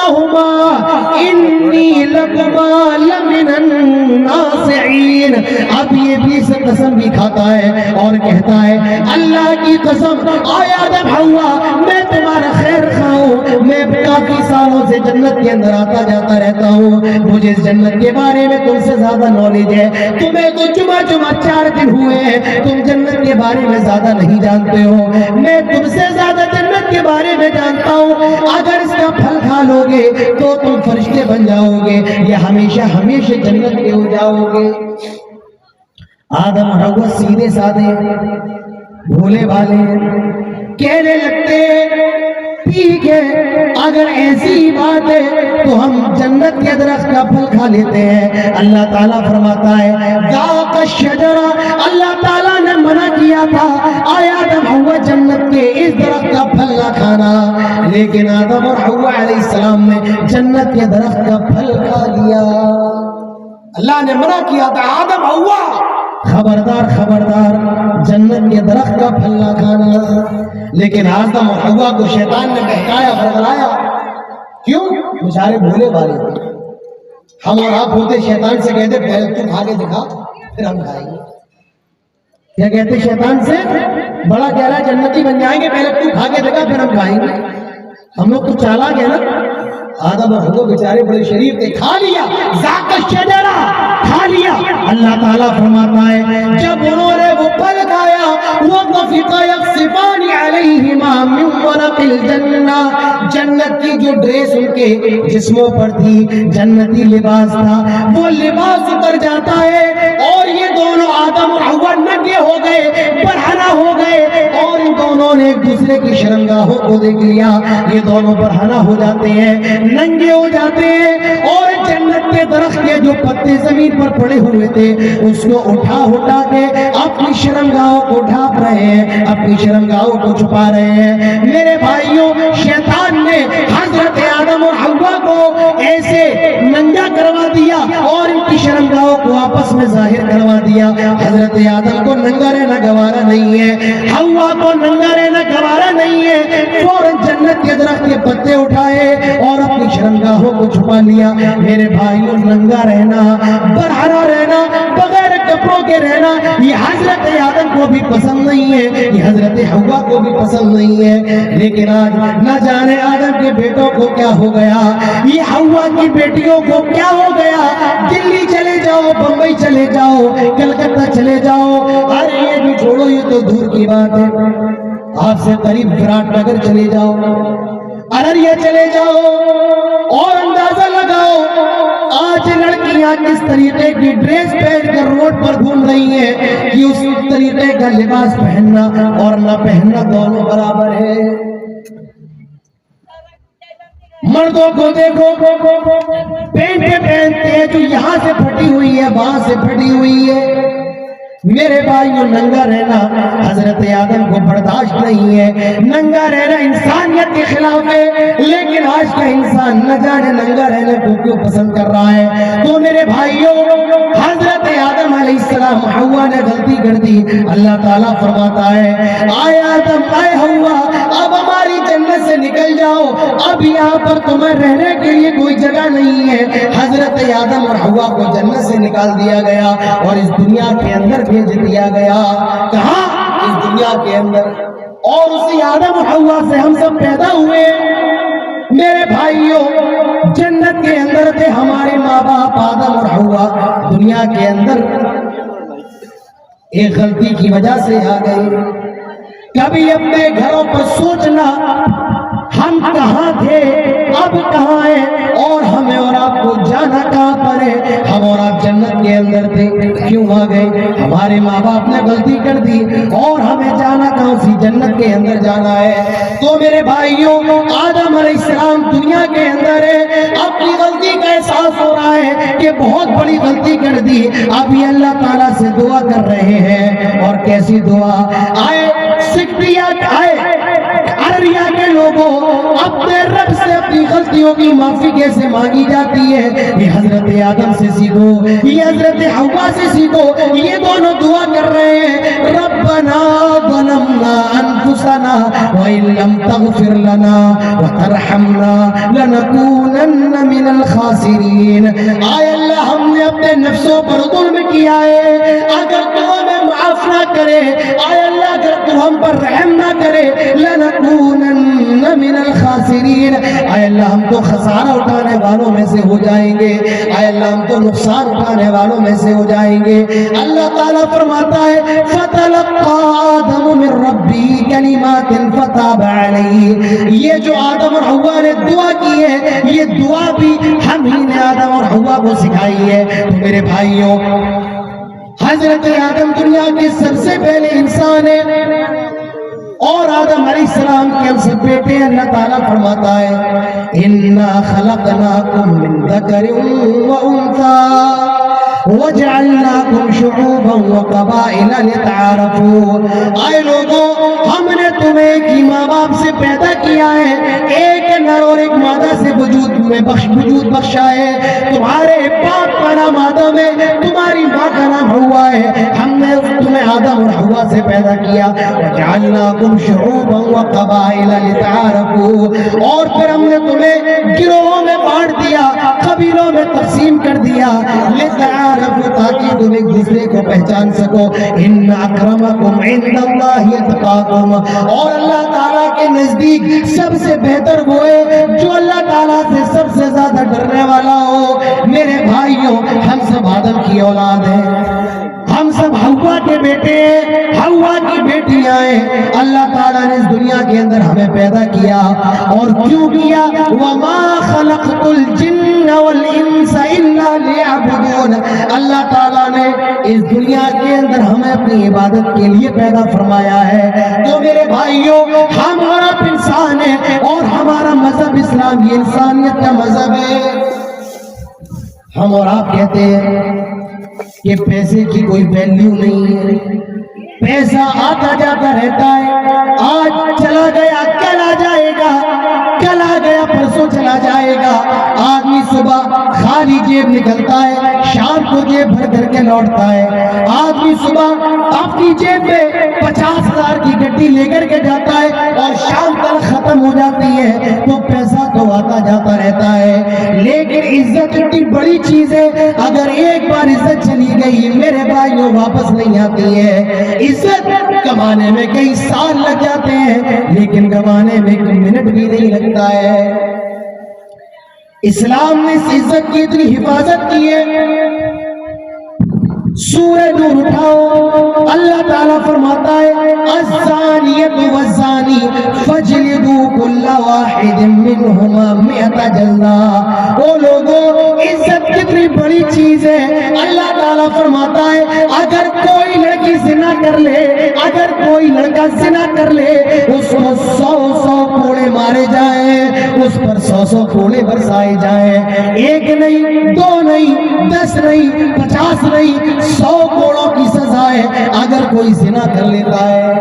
إِنِّي لَكُمَا لَمِنَ النَّاصِحِينَ، اب یہ بھی سے قسم بھی کھاتا ہے اور کہتا ہے، اللہ کی قسم، آئے آدم، حوا، میں تمہارا خیر خواہ ہوں، میں کافی سالوں سے جنت کے اندر آتا جاتا رہتا ہوں، مجھے اس جنت کے بارے میں تم سے زیادہ نالج ہے، تمہیں تو جمعہ 4 دن ہوئے ہیں، تم جنت کے بارے میں زیادہ نہیں جانتے ہو، میں تم سے زیادہ جنت کے بارے میں جانتا ہوں، اگر اس کا پھل کھا لو گے تو تم فرشتے بن جاؤ گے، یا ہمیشہ ہمیشہ جنت کے ہو جاؤ گے۔ آدم اور حوا سیدھے سادے بھولے بھالے کہنے لگتے، ٹھیک ہے، اگر ایسی بات ہے تو ہم جنت کے درخت کا پھل کھا لیتے ہیں۔ اللہ تعالیٰ فرماتا ہے، ذاق الشجرہ، اللہ تعالیٰ نے منع کیا تھا، آئے آدم، حوا، جنت کے اس درخت کا پھل نہ کھانا، لیکن آدم اور حوا علیہ السلام نے جنت کے درخت کا پھل کھا لیا۔ اللہ نے منع کیا تھا، آدم، حوا، خبردار خبردار، جنت کے درخت کا پھل نہ کھانا، لیکن آدم اور حوا کو شیطان نے بہکایا، بھرمایا، کیوں؟ بیچارے بھولے والے تھے۔ ہم اور آپ ہوتے شیطان سے کہتے، پہلے تو کھا کے دکھا پھر ہم کھائیں گے۔ کیا کہتے شیطان سے؟ بڑا کہہ رہا ہے جنتی بن جائیں گے، پہلے تو کھا کے دکھا پھر ہم کھائیں گے۔ ہم لوگ تو چالاک ہیں نا۔ آدم اور حوا بیچارے بڑے شریف تھے، کھا لیا، ذاق الشجرہ، کھا لیا۔ اللہ تعالیٰ فرماتا ہے، جب انہوں نے وہ پھل کھایا، وَطَفِقَ يَخْصِفَانِ عَلَيْهِمَا مِنْ وَرَقِ الْجَنَّةِ، جنت کی جو ڈریس ان کے جسموں پر تھی، جنتی لباس تھا، وہ لباس اتر جاتا ہے اور یہ دونوں آدم اور حوا ننگے ہو گئے، برہنہ ہو گئے، اور ان دونوں نے ایک دوسرے کی شرمگاہوں کو دیکھ لیا۔ یہ دونوں برہنہ ہو جاتے ہیں، ننگے ہو جاتے ہیں، اور جنت کے درخت کے جو پتے زمین پر پڑے ہوئے تھے اس کو اٹھا اٹھا کے اپنی شرمگاہوں کو ڈھانپ رہے ہیں، اپنی شرمگاہوں کو چھپا رہے ہیں۔ میرے بھائیوں، شیطان نے حضرت آدم اور حوا کو ایسے ننگا کروا دیا اور ان کی شرمگاہوں کو آپس میں ظاہر کروا دیا۔ حضرت آدم کو ننگا رہنا گوارا نہیں ہے، حوا کو ننگا رہنا گوارا نہیں ہے، فوراً جنت کے درخت کے پتے اٹھائے اور اپنی شرمگاہوں کو چھپا لیا۔ میرے بھائیوں، ننگا رہنا، برہنہ رہنا، بغیر کپڑوں کے رہنا، یہ حضرت آدم کو بھی پسند نہیں ہے، یہ حضرت حوا کو بھی پسند نہیں ہے، لیکن آج نہ جانے آدم کے بیٹوں کو کیا ہو گیا, یہ ہوا کی بیٹیوں کو کیا ہو گیا. دلی چلے جاؤ, بمبئی چلے جاؤ, کلکتہ چلے جاؤ, ارے یہ بھی چھوڑو, یہ تو دور کی بات ہے. آپ سے قریب وراٹ نگر چلے جاؤ, ارریہ چلے جاؤ, اور اندازہ لگاؤ آج لڑکیاں کس طریقے کی ڈریس پہن کر روڈ پر گھوم رہی ہیں کہ اس طریقے کا لباس پہننا اور نہ پہننا دونوں برابر ہے. مردوں کو دیکھو پینٹیں پہنتے ہیں جو یہاں سے پھٹی ہوئی ہے, وہاں سے پھٹی ہوئی ہے. میرے بھائیوں, ننگا رہنا حضرت آدم کو برداشت نہیں ہے, ننگا رہنا انسانیت کے خلاف ہے, لیکن آج کا انسان نہ جانے ننگا رہنے کو کیوں پسند کر رہا ہے. تو میرے بھائیوں, حضرت آدم علیہ السلام, حوا نے غلطی کر دی. اللہ تعالیٰ فرماتا ہے, آئے آدم, آئے حوا, اب ہماری جنت سے نکل جاؤ, اب یہاں پر تمہیں رہنے کے لیے کوئی جگہ نہیں ہے. حضرت آدم اور حوا کو جنت سے نکال دیا گیا اور اس دنیا کے اندر بھیج دیا گیا. کہاں؟ اس دنیا کے اندر. اور اسی آدم اور حوا سے ہم سب پیدا ہوئے. میرے بھائیوں, جنت کے اندر تھے ہمارے ماں باپ آدم اور حوا, دنیا کے اندر ایک غلطی کی وجہ سے آ گئے. کبھی اپنے گھروں پر سوچنا, ہم کہاں تھے, اب کہاں ہیں, اور ہمیں اور آپ کو جانا کہاں پر ہے. ہم اور آپ جنت کے اندر تھے, کیوں آ گئے؟ ہمارے ماں باپ نے غلطی کر دی اور ہمیں جانا کہاں, اسی جنت کے اندر جانا ہے. تو میرے بھائیوں, آدم علیہ السلام دنیا کے اندر ہے, اپنی غلطی کا احساس ہو رہا ہے کہ بہت بڑی غلطی کر دی. اب یہ اللہ تعالیٰ سے دعا کر رہے ہیں, اور کیسی دعا؟ آئے سکھیا, آئے ارریہ کے لوگوں, اپنے رب سے اپنی غلطیوں کی معافی کیسے مانگی جاتی ہے, یہ حضرت آدم سے سیکھو, یہ حضرت حوا سے سیکھو. یہ دونوں دعا کر رہے ہیں, ربنا ظلمنا انفسنا وان لم تغفر لنا وترحمنا لنکونن من الخاسرین. آئے اللہ, ہم نے اپنے نفسوں پر ظلم کیا ہے, اگر تو ہمیں معاف نہ کرے, آئے اللہ اگر تو ہم پر رحم نہ کرے, لنکونن من الخاسرین. اے اللہ, ہم تو خسارہ اٹھانے والوں میں سے ہو جائیں گے. اے اللہ, ہم تو نقصان اٹھانے والوں میں سے ہو جائیں گے. اللہ تعالیٰ فرماتا ہے, فتلقى آدم من ربی کلمات فتاب علیہ. یہ جو آدم اور حوا نے دعا کی ہے, یہ دعا بھی ہم ہی نے آدم اور حوا کو سکھائی ہے. تو میرے بھائیوں, حضرت آدم دنیا کے سب سے پہلے انسان ہے, اور آدم علیہ السلام کے ہم سب بیٹے. اللہ تعالیٰ فرماتا ہے, اِنَّا خَلَقْنَاكُم مِّن ذَكَرٍ وَأُنثَىٰ وَجَعَلْنَاكُمْ شُعُوبًا وَقَبَائِلَ لِتَعَارَفُوا. آئے لوگوں, ہم نے تمہیں ایک ہی ماں باپ سے پیدا کیا ہے, ایک نر اور ایک مادہ سے وجود بخشا ہے. تمہارے باپ کا نام آدم ہے, تمہاری ماں کا نام حوا ہے. ہم نے تمہیں آدم اور حوا سے پیدا کیا. وَجَعَلْنَاكُمْ شُعُوبًا وَقَبَائِلَ لِتَعَارَفُوا. اور پھر ہم نے تمہیں گروہوں میں بانٹ دیا, قبیلوں میں تقسیم کر دیا. لِتَعَارَفُوا, تاکہ تم ایک دوسرے کو پہچان سکو. ان اکرمکم عند اللہ اتقاکم. اور اللہ تعالیٰ کے نزدیک سب سے بہتر وہ ہے جو اللہ تعالیٰ سے سب سے زیادہ ڈرنے والا ہو. میرے بھائیوں, ہم سب آدم کی اولاد ہیں, ہم سب حوا کے بیٹے ہیں, حوا کی بیٹیاں ہیں. اللہ تعالیٰ نے اس دنیا کے اندر ہمیں پیدا کیا, اور کیوں کیا؟ وَمَا خَلَقْتُ الْجِنَّ وَالْإِنسَ إِلَّا لِيَعْبُدُونَ. اللہ تعالیٰ نے اس دنیا کے اندر ہمیں اپنی عبادت کے لیے پیدا فرمایا ہے. تو میرے بھائیوں, ہم اور آپ انسان ہیں, اور ہمارا مذہب اسلام یہ انسانیت کا مذہب ہے. ہم اور آپ کہتے ہیں کہ پیسے کی کوئی ویلیو نہیں ہے, پیسہ آتا جاتا رہتا ہے, آج چلا گیا کل آ جائے گا, کل آ گیا پرسوں چلا جائے گا. آدمی صبح خالی جیب نکلتا ہے, شام کو جیب بھر کر کے لوٹتا ہے. آدمی صبح اپنی جیب میں 50,000 کی گڈی لے کر کے جاتا ہے, اور شام تک ختم ہو جاتی ہے. تو پیسہ تو آتا جاتا رہتا ہے، لیکن عزت اتنی بڑی چیز ہے، اگر ایک بار عزت چلی گئی میرے بھائیوں واپس نہیں آتی ہے۔ عزت کمانے میں کئی سال لگ جاتے ہیں لیکن گوانے میں کوئی منٹ بھی نہیں لگتا ہے۔ اسلام نے اس عزت کی اتنی حفاظت کی ہے۔ سورہ نور اٹھاؤ، اللہ تعالیٰ فرماتا ہے الزانیۃ والزانی فاجلدوا کل واحد منہما مئۃ جلدہ۔ او لوگوں، عزت کتنی بڑی چیز ہے۔ اللہ تعالیٰ فرماتا ہے اگر کوئی لڑکی زنا کر لے، اگر کوئی لڑکا زنا کر لے، اس کو 100 کوڑے مارے جائیں، اس پر 100 کوڑے برسائے جائیں، ایک نہیں، 2 نہیں، 10 نہیں، 50 نہیں، 100 کوڑوں کی سزا ہے اگر کوئی زنا کر لیتا ہے۔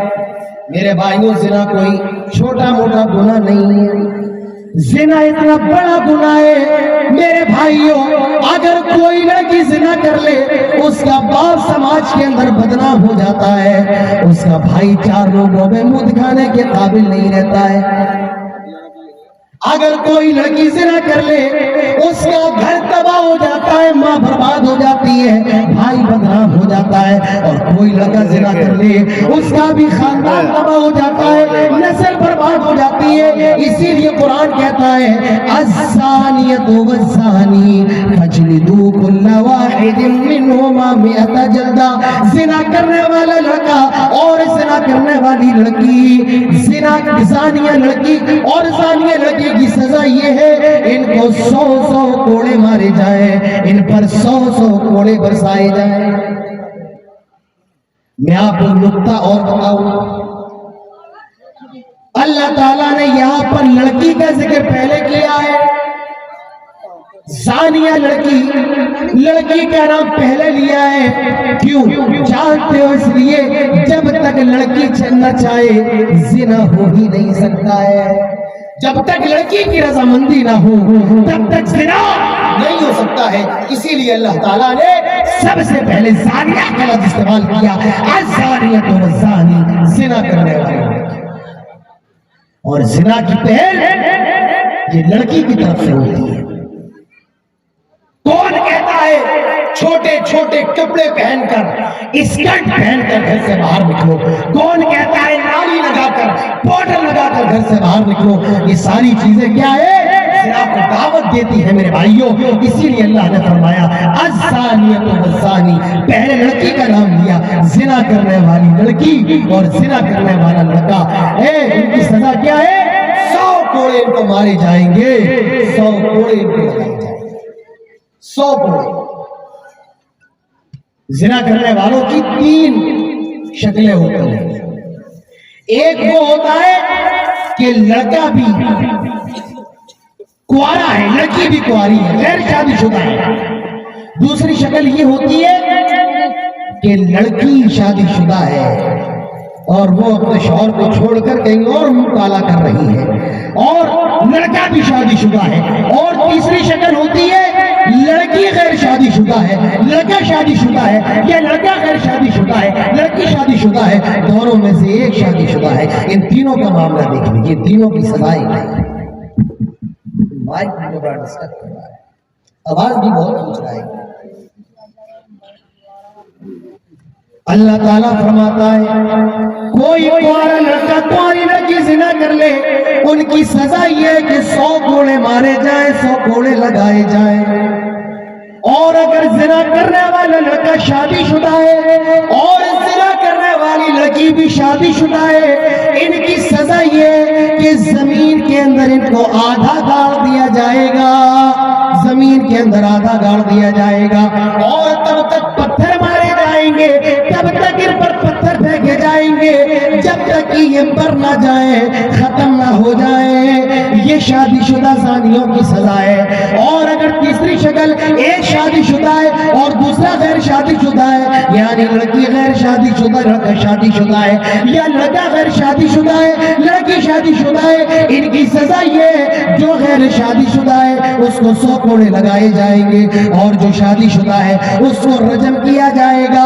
میرے بھائیوں، زنا کوئی چھوٹا موٹا گناہ نہیں ہے، زنا اتنا بڑا گناہ ہے۔ میرے بھائیوں، اگر کوئی لڑکی زنا کر لے، اس کا باپ سماج کے اندر بدنام ہو جاتا ہے، اس کا بھائی 4 لوگوں میں منہ دکھانے کے قابل نہیں رہتا ہے۔ اگر کوئی لڑکی زنا کر لے، اس کا گھر تباہ ہو جاتا ہے، ماں برباد ہو جاتی ہے، بھائی بدنام ہو جاتا ہے، اور کوئی لڑکا زنا کر لے، اس کا بھی خاندان تباہ ہو جاتا ہے، نسل برباد ہو جاتی ہے۔ اسی لیے قرآن کہتا ہے الزانیۃ والزانی فاجلدوا کل واحد منہما مئۃ جلدہ۔ زنا کرنے والا لڑکا اور زنا کرنے والی لڑکی، زانیہ لڑکی اور زانیہ لڑکی کی سزا یہ ہے ان کو 100 کوڑے مارے جائیں، ان پر 100 کوڑے برسائے جائیں۔ میں آپ کو نقطہ اور بتاؤں، اللہ تعالیٰ نے یہاں پر لڑکی کا ذکر پہلے کیا ہے، زانیہ لڑکی کا نام پہلے لیا ہے، کیوں جانتے ہو؟ اس لیے جب تک لڑکی چلنا چاہے زنا ہو ہی نہیں سکتا ہے، جب تک لڑکی کی رضامندی نہ ہو تب تک زنا نہیں ہو سکتا ہے۔ اسی لیے اللہ تعالیٰ نے سب سے پہلے زانیہ کا لفظ استعمال کیا، الزانیۃ والزانی، زنا کرنے والے، اور زنا کی پہل یہ لڑکی کی طرف سے ہوتی ہے۔ کون کہتا ہے چھوٹے چھوٹے کپڑے پہن کر، اسکرٹ پہن کر گھر سے باہر نکلو؟ کون کہتا ہے نالی لگا کر، پاؤڈر لگا کر گھر سے باہر نکلو؟ یہ ساری چیزیں کیا ہے؟ زنا کو دعوت دیتی ہے میرے بھائیوں۔ اسی لیے اللہ نے فرمایا الزانیۃ والزانی، پہلے لڑکی کا نام لیا، زنا کرنے والی لڑکی اور زنا کرنے والا لڑکا، ان کی سزا کیا ہے؟ 100 کوڑے ان کو مارے جائیں گے، 100 کوڑے ان کو لگائے جائیں گے، 100 کوڑے۔ زنا کرنے والوں کی 3 شکلیں ہوتی ہیں۔ ایک وہ ہوتا ہے کہ لڑکا بھی کوارا ہے، لڑکی بھی کواری ہے، غیر شادی شدہ ہے۔ دوسری شکل یہ ہوتی ہے کہ لڑکی شادی شدہ ہے اور وہ اپنے شوہر کو چھوڑ کر کہیں اور منہ کالا کر رہی ہے، اور لڑکا بھی شادی شدہ ہے۔ اور تیسری شکل ہوتی ہے لڑکی غیر شادی شدہ ہے، لڑکا شادی شدہ ہے، یا لڑکا غیر شادی شدہ ہے، لڑکی شادی شدہ ہے، دونوں میں سے ایک شادی شدہ ہے۔ ان تینوں کا معاملہ دیکھ لیجیے، تینوں کی سزائیں کیا ہیں۔ مائک بھی بڑا ڈسٹرب کر رہا ہے، آواز بھی بہت کھینچ رہا ہے۔ اللہ تعالیٰ فرماتا ہے کوئی کوارا لڑکا کواری لڑکی زنا کر لے، ان کی سزا یہ ہے کہ 100 کوڑے مارے جائیں، 100 کوڑے لگائے جائیں۔ اور اگر زنا کرنے والا لڑکا شادی شدہ ہے اور زنا کرنے والی لڑکی بھی شادی شدہ ہے، ان کی سزا یہ ہے کہ زمین کے اندر ان کو آدھا گاڑ دیا جائے گا، زمین کے اندر آدھا گاڑ دیا جائے گا، اور تب تک پتھر مارے جائیں گے، تب تک ان پر پتھر پھینکے جائیں گے جب تک کہ یہ مر نہ جائے، ختم نہ ہو جائے۔ یہ شادی شدہ زانیوں کی سزا ہے۔ اور اگر تیسری شکل، ایک شادی شدہ ہے اور دوسرا غیر شادی شدہ ہے، یعنی لڑکی غیر شادی شدہ، لڑکا شادی شدہ ہے، یا لڑکا غیر شادی شدہ ہے، لڑکی شادی شدہ ہے، ان کی سزا یہ ہے جو غیر شادی شدہ ہے اس کو 100 کوڑے لگائے جائیں گے، اور جو شادی شدہ ہے اس کو رجم کیا جائے گا،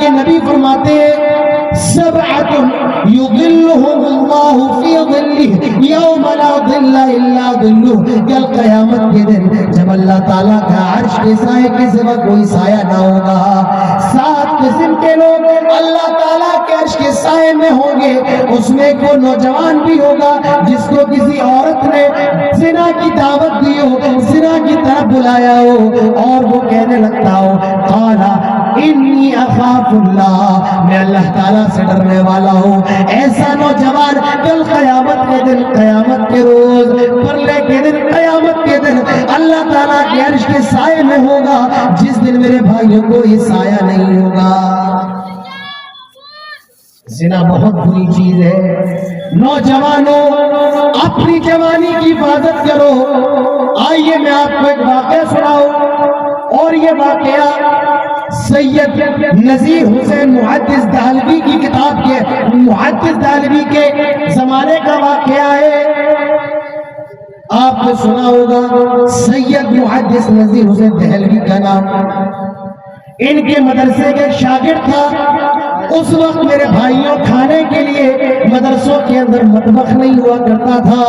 کے نبی فرماتے ہیں سبعۃ یظلھم اللہ فی ظلہ یوم لا ظل الا ظلہ، کل قیامت کے دن جب اللہ تعالیٰ کا عرش کے سائے کے سوا کوئی سایہ نہ ہوگا، 7 قسم کے لوگ اللہ تعالیٰ کے عرش کے سائے میں ہوں گے۔ اس میں کوئی نوجوان بھی ہوگا جس کو کسی عورت نے زنا کی دعوت دی ہو، زنا کی طرف بلایا ہو، اور وہ کہنے لگتا ہو قال انی اخاف اللہ، میں اللہ تعالیٰ سے ڈرنے والا ہوں۔ ایسا نوجوان کل قیامت کے دن، قیامت کے روز، پرلے کے دن، قیامت کے دن اللہ تعالیٰ کے عرش کے سائے میں ہوگا، جس دن میرے بھائیوں کو یہ سایہ نہیں ہوگا۔ زنا بہت بری چیز ہے، نوجوانوں اپنی جوانی کی حفاظت کرو۔ آئیے میں آپ کو ایک واقعہ سناؤں، اور یہ واقعہ سید نذیر حسین محدث دہلوی کی کتاب کے، محدث دہلوی کے زمانے کا واقعہ ہے۔ آپ نے سنا ہوگا سید محدث نذیر حسین دہلوی کا نام، ان کے مدرسے کے شاگرد تھا۔ اس وقت میرے بھائیوں کھانے کے لیے مدرسوں کے اندر مطبخ نہیں ہوا کرتا تھا،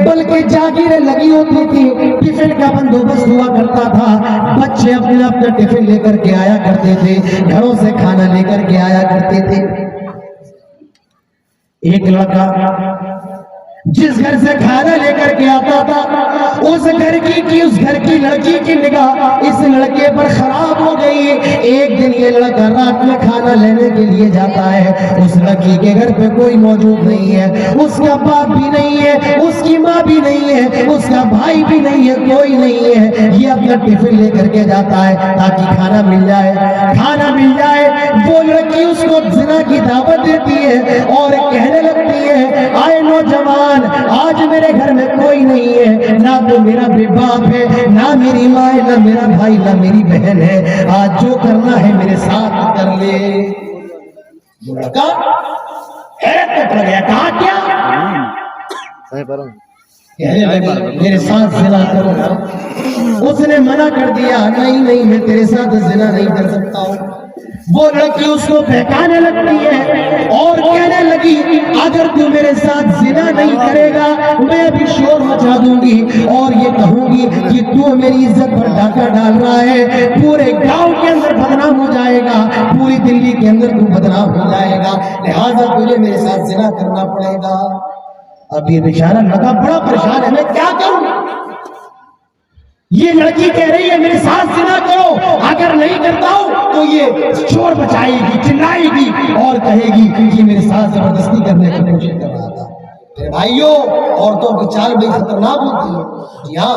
بلکہ جاگیریں لگی ہوتی تھی، ٹفن کا بندوبست ہوا کرتا تھا۔ بچے اپنے اپنے ٹفن لے کر کے آیا کرتے تھے، گھروں سے کھانا لے کر کے آیا کرتے تھے۔ ایک لڑکا جس گھر سے کھانا لے کر کے آتا تھا، اس گھر کی لڑکی کی نگاہ اس لڑکے پر خراب ہو گئی۔ ایک دن یہ لڑکا رات میں کھانا لینے کے لیے جاتا ہے، اس لڑکی کے گھر پہ کوئی موجود نہیں ہے، اس کا باپ بھی نہیں ہے، اس کی ماں بھی نہیں ہے، اس کا بھائی بھی نہیں ہے، کوئی نہیں ہے۔ یہ اپنا ٹفن لے کر کے جاتا ہے تاکہ کھانا مل جائے۔ وہ لڑکی اس کو زنا کی دعوت دیتی ہے اور کہنے لگتی ہے آئے نوجوان، آج میرے گھر میں کوئی نہیں ہے، نہ تو میرا باپ ہے، نہ میری ماں ہے، نہ میرا بھائی، نہ میری بہن ہے، آج جو کرنا ہے میرے ساتھ کر لے۔ وہ لڑکا حیرت میں پڑ گیا، کہا کیا؟ میرے ساتھ زنا کرو۔ اس نے منع کر دیا، نہیں میں تیرے ساتھ زنا نہیں کر سکتا ہوں۔ وہ لڑکی اس کو بہکانے لگتی ہے اور کہنے لگی اگر تو میرے ساتھ زنا نہیں کرے گا میں ابھی شور مچا دوں گی اور یہ کہوں گی کہ تو میری عزت پر ڈاکہ ڈال رہا ہے، پورے گاؤں کے اندر بدنام ہو جائے گا، پوری دلی کے اندر تو بدنام ہو جائے گا، لہٰذا تجھے میرے ساتھ زنا کرنا پڑے گا۔ اب یہ بیچارہ لڑکا بڑا پریشان ہے، میں کیا کروں؟ یہ لڑکی کہہ رہی ہے میرے ساتھ زنا کرو، اگر نہیں کرتا ہوں تو یہ شور بچائے گی، چلائے گی اور کہے گی کہ میرے ساتھ زبردستی کرنے کی کوشش کر رہا تھا۔ میرے بھائیوں، عورتوں کی چال بڑی خطرناک ہوتی ہے۔ جی ہاں،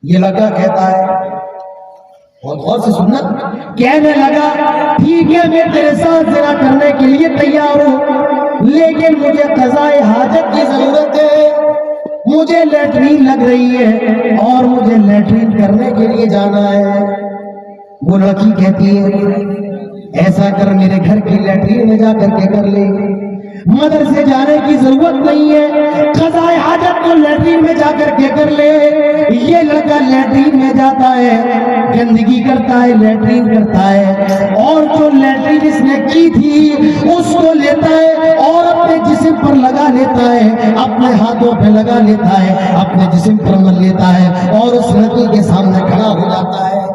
یہ لڑکا کہتا ہے، بہت غور سے سننا، کہنے لگا ٹھیک ہے میں تیرے ساتھ زنا کرنے کے لیے تیار ہوں، لیکن مجھے قضائے حاجت کی ضرورت ہے، مجھے لیٹرین لگ رہی ہے اور مجھے لیٹرین کرنے کے لیے جانا ہے۔ وہ لڑکی کہتی ہے ایسا کر میرے گھر کی لیٹرین میں جا کر کے کر لے، مدرسے جانے کی ضرورت نہیں ہے، قضائے حاجت تو لیٹرین میں جا کر کے کر لے۔ یہ لڑکا لیٹرین میں جاتا ہے، گندگی کرتا ہے، لیٹرین کرتا ہے، اور جو لیٹرین اس نے کی تھی اس کو لیتا ہے اور اپنے جسم پر لگا لیتا ہے، اپنے ہاتھوں پہ لگا لیتا ہے، اپنے جسم پر مل لیتا ہے اور اس لڑکی کے سامنے کھڑا ہو جاتا ہے۔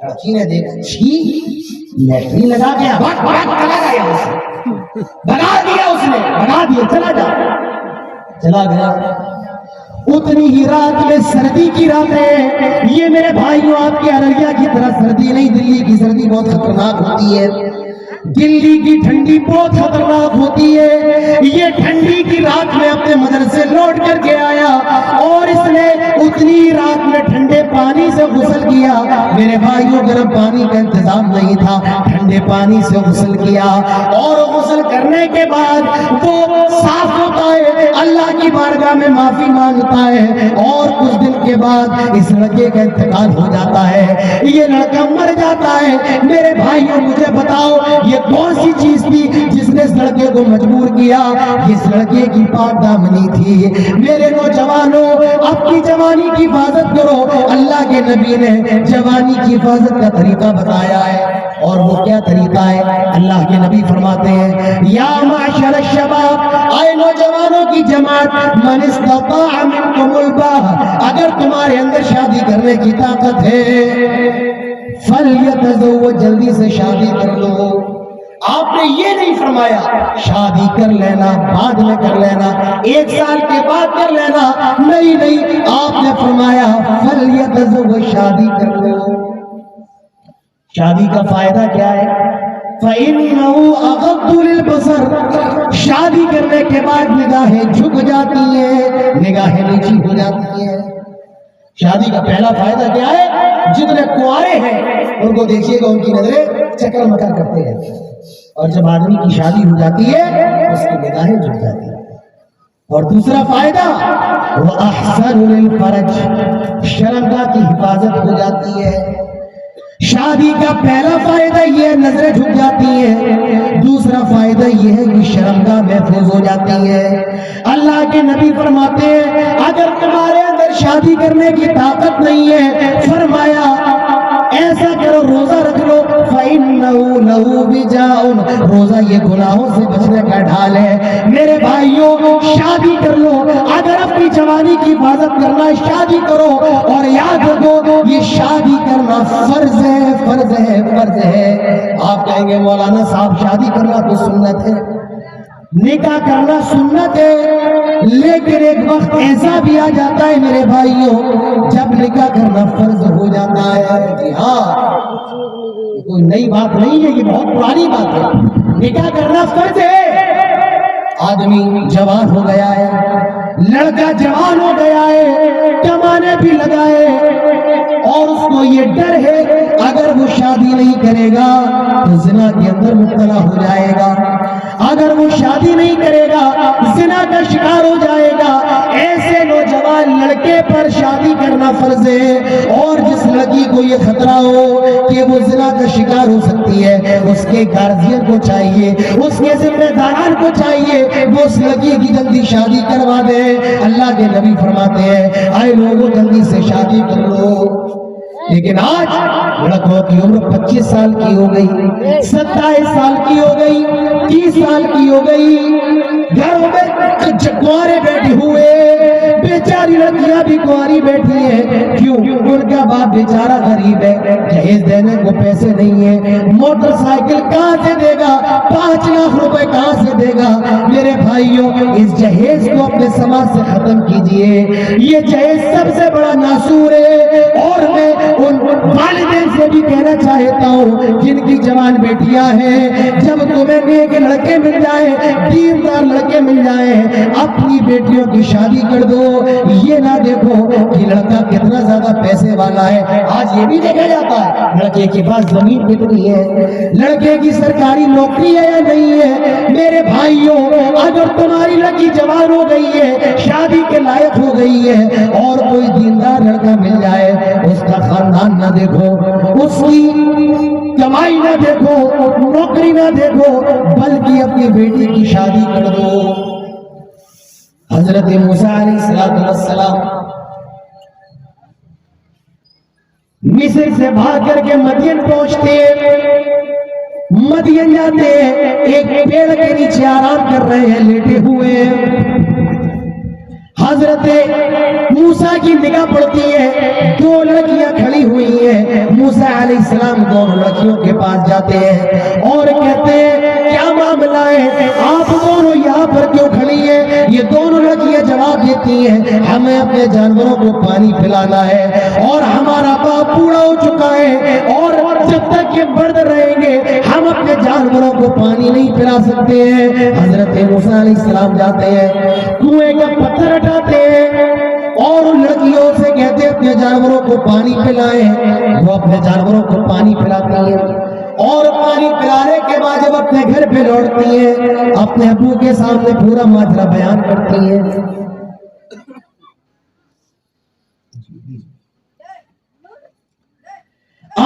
لڑکی نے دیکھا چھی لیٹرین لگا گیا، چلا گیا، بنا دیا اس نے، بنا دیا، چلا گیا۔ اتنی ہی رات میں سردی کی رات ہے، یہ میرے بھائیوں آپ کے ارریہ کی طرح سردی نہیں، دلی کی سردی بہت خطرناک ہوتی ہے، دلی کی ٹھنڈی بہت خطرناک ہوتی ہے۔ یہ ٹھنڈی کی رات میں اپنے مدرسے لوٹ کر کے آیا اور اس نے اتنی رات میں ٹھنڈے پانی سے غسل کیا۔ میرے بھائیوں گرم پانی کا انتظام نہیں تھا، ٹھنڈے پانی سے غسل کیا اور غسل کرنے کے بعد وہ صاف ہوتا ہے، اللہ کی بارگاہ میں معافی مانگتا ہے اور کچھ دن کے بعد اس لڑکے کا انتقال ہو جاتا ہے، یہ لڑکا مر جاتا ہے۔ میرے بھائیوں مجھے بتاؤ یہ یہ کون سی چیز تھی جس نے اس لڑکے کو مجبور کیا؟ اس لڑکے کی پاک دامنی تھی۔ میرے نوجوانوں، اپنی جوانی کی حفاظت کرو۔ اللہ کے نبی نے جوانی کی حفاظت کا طریقہ بتایا ہے، اور وہ کیا طریقہ ہے؟ اللہ کے نبی فرماتے ہیں یا معشر الشباب، اے نوجوانوں کی جماعت، من استطاع منکم الباء، اگر تمہارے اندر شادی کرنے کی طاقت ہے فلیتزوج، جلدی سے شادی کر لو۔ آپ نے یہ نہیں فرمایا شادی کر لینا بعد میں کر لینا، 1 سال کے بعد کر لینا، نہیں، آپ نے فرمایا فلیتزوج، شادی کر لو۔ شادی کا فائدہ کیا ہے؟ فَإِنَّهُ أَغَضُّ لِلْبَصَرِ، شادی کرنے کے بعد نگاہیں جھک جاتی ہیں، نگاہیں نیچی ہو جاتی ہیں۔ شادی کا پہلا فائدہ کیا ہے؟ جتنے کنوارے ہیں ان کو دیکھیے گا، ان کی نظریں چکر مکر کرتے ہیں، اور جب آدمی کی شادی ہو جاتی ہے اس کی نگاہیں جھک جاتی ہیں۔ اور دوسرا فائدہ وَأَحْسَنُ لِلْفَرْجِ، شرمگاہ کی حفاظت ہو جاتی ہے۔ شادی کا پہلا فائدہ یہ ہے نظریں جھک جاتی ہیں، دوسرا فائدہ یہ ہے کہ شرمگاہ محفوظ ہو جاتی ہے۔ اللہ کے نبی فرماتے ہیں اگر تمہارے اندر شادی کرنے کی طاقت نہیں ہے، فرمایا ایسا کرو روزہ رکھ لو، فَإِنَّهُ لَهُ وِجَاءٌ، روزہ یہ گناہوں سے بچنے کا ڈھال ہے۔ میرے بھائیوں، شادی کر لو، اگر اپنی جوانی کی حفاظت کرنا ہے شادی کرو، اور یاد رکھو یہ شادی کرنا فرض ہے، فرض ہے، فرض ہے۔ آپ کہیں گے مولانا صاحب شادی کرنا تو سنت ہے، نکاح کرنا سنت ہے، لیکن ایک وقت ایسا بھی آ جاتا ہے میرے بھائیوں جب نکاح کرنا فرض ہو جاتا ہے۔ جی ہاں، کوئی نئی بات نہیں ہے، یہ بہت پرانی بات ہے، نکاح کرنا فرض ہے۔ آدمی جوان ہو گیا ہے، لڑکا جوان ہو گیا ہے، کمانے بھی لگا ہے، اور اس کو یہ ڈر ہے اگر وہ شادی نہیں کرے گا تو زنا کے اندر مبتلا ہو جائے گا، اگر وہ شادی نہیں کرے گا زنا کا شکار ہو جائے گا۔ ایسے نوجوان لڑکے پر شادی کرنا فرض ہے، اور جس لڑکی کو یہ خطرہ ہو کہ وہ زنا کا شکار ہو سکتی ہے، اس کے گارجین کو چاہیے، اس کے ذمہ داران کو چاہیے وہ اس لڑکی کی جلدی شادی کروا دے۔ اللہ کے نبی فرماتے ہیں اے لوگوں جلدی سے شادی کر لو۔ لیکن آج لڑکوں کی عمر 25 سال کی ہو گئی، 27 سال کی ہو گئی، 30 سال کی ہو گئی، گھروں میں کنوارے بیٹھے ہوئے، بیچاری لڑکیاں بھی کنواری بیٹھی ہیں۔ کیوں؟ ان کا باپ بیچارہ غریب ہے، جہیز دینے کو پیسے نہیں ہے، موٹر سائیکل کہاں سے دے گا، 5 لاکھ روپے کہاں سے دے گا؟ میرے بھائیوں، اس جہیز کو اپنے سماج سے ختم کیجئے، یہ جہیز سب سے بڑا ناسور ہے۔ اور میں ان والدین سے بھی کہنا چاہتا ہوں جن کی جوان بیٹیاں ہیں، جب تمہیں نیک لڑکے مل جائیں، دیندار لڑکے مل جائیں، اپنی بیٹیوں کی شادی کر دو۔ یہ نہ دیکھو کہ لڑکا کتنا زیادہ پیسے والا ہے، آج یہ بھی دیکھا جاتا ہے لڑکے کے پاس زمین کتنی ہے، لڑکے کی سرکاری نوکری ہے یا نہیں ہے۔ میرے بھائیوں، اگر تمہاری لڑکی جوان ہو گئی ہے، شادی کے لائق ہو گئی ہے، اور کوئی دیندار لڑکا مل جائے، اس کا خاندان نہ دیکھو، اس کی کمائی نہ دیکھو، نوکری نہ دیکھو، بلکہ اپنی بیٹی کی شادی کر دو۔ حضرت موسیٰ علیہ السلام مصر سے بھاگ کر کے مدین پہنچتے، مدین جاتے، ایک پیڑ کے نیچے آرام کر رہے ہیں، لیٹے ہوئے ہیں۔ حضرت موسیٰ کی نگاہ پڑتی ہے، 2 لڑکیاں کھڑی ہوئی ہیں۔ موسیٰ علیہ السلام دونوں لڑکیوں کے پاس جاتے ہیں اور کہتے ہیں کیا معاملہ ہے، آپ دونوں یہاں پر کیوں کھڑی ہیں؟ یہ دونوں لڑکیاں جواب دیتی ہیں ہمیں اپنے جانوروں کو پانی پلانا ہے، اور ہمارا باپ بوڑھا ہو چکا ہے، اور جب تک یہ مرد رہیں گے ہم اپنے جانوروں کو پانی نہیں پلا سکتے ہیں۔ حضرت موسیٰ علیہ السلام جاتے ہیں، کنویں کا پتھر اٹھاتے ہیں، اور ان لڑکیوں سے کہتے ہیں اپنے جانوروں کو پانی پلائیں۔ وہ اپنے جانوروں کو پانی پلاتی ہیں، اور پانی پلانے کے بعد جب اپنے گھر پہ لوٹتی ہیں، اپنے ابو کے سامنے پورا ماجرا بیان کرتی ہیں۔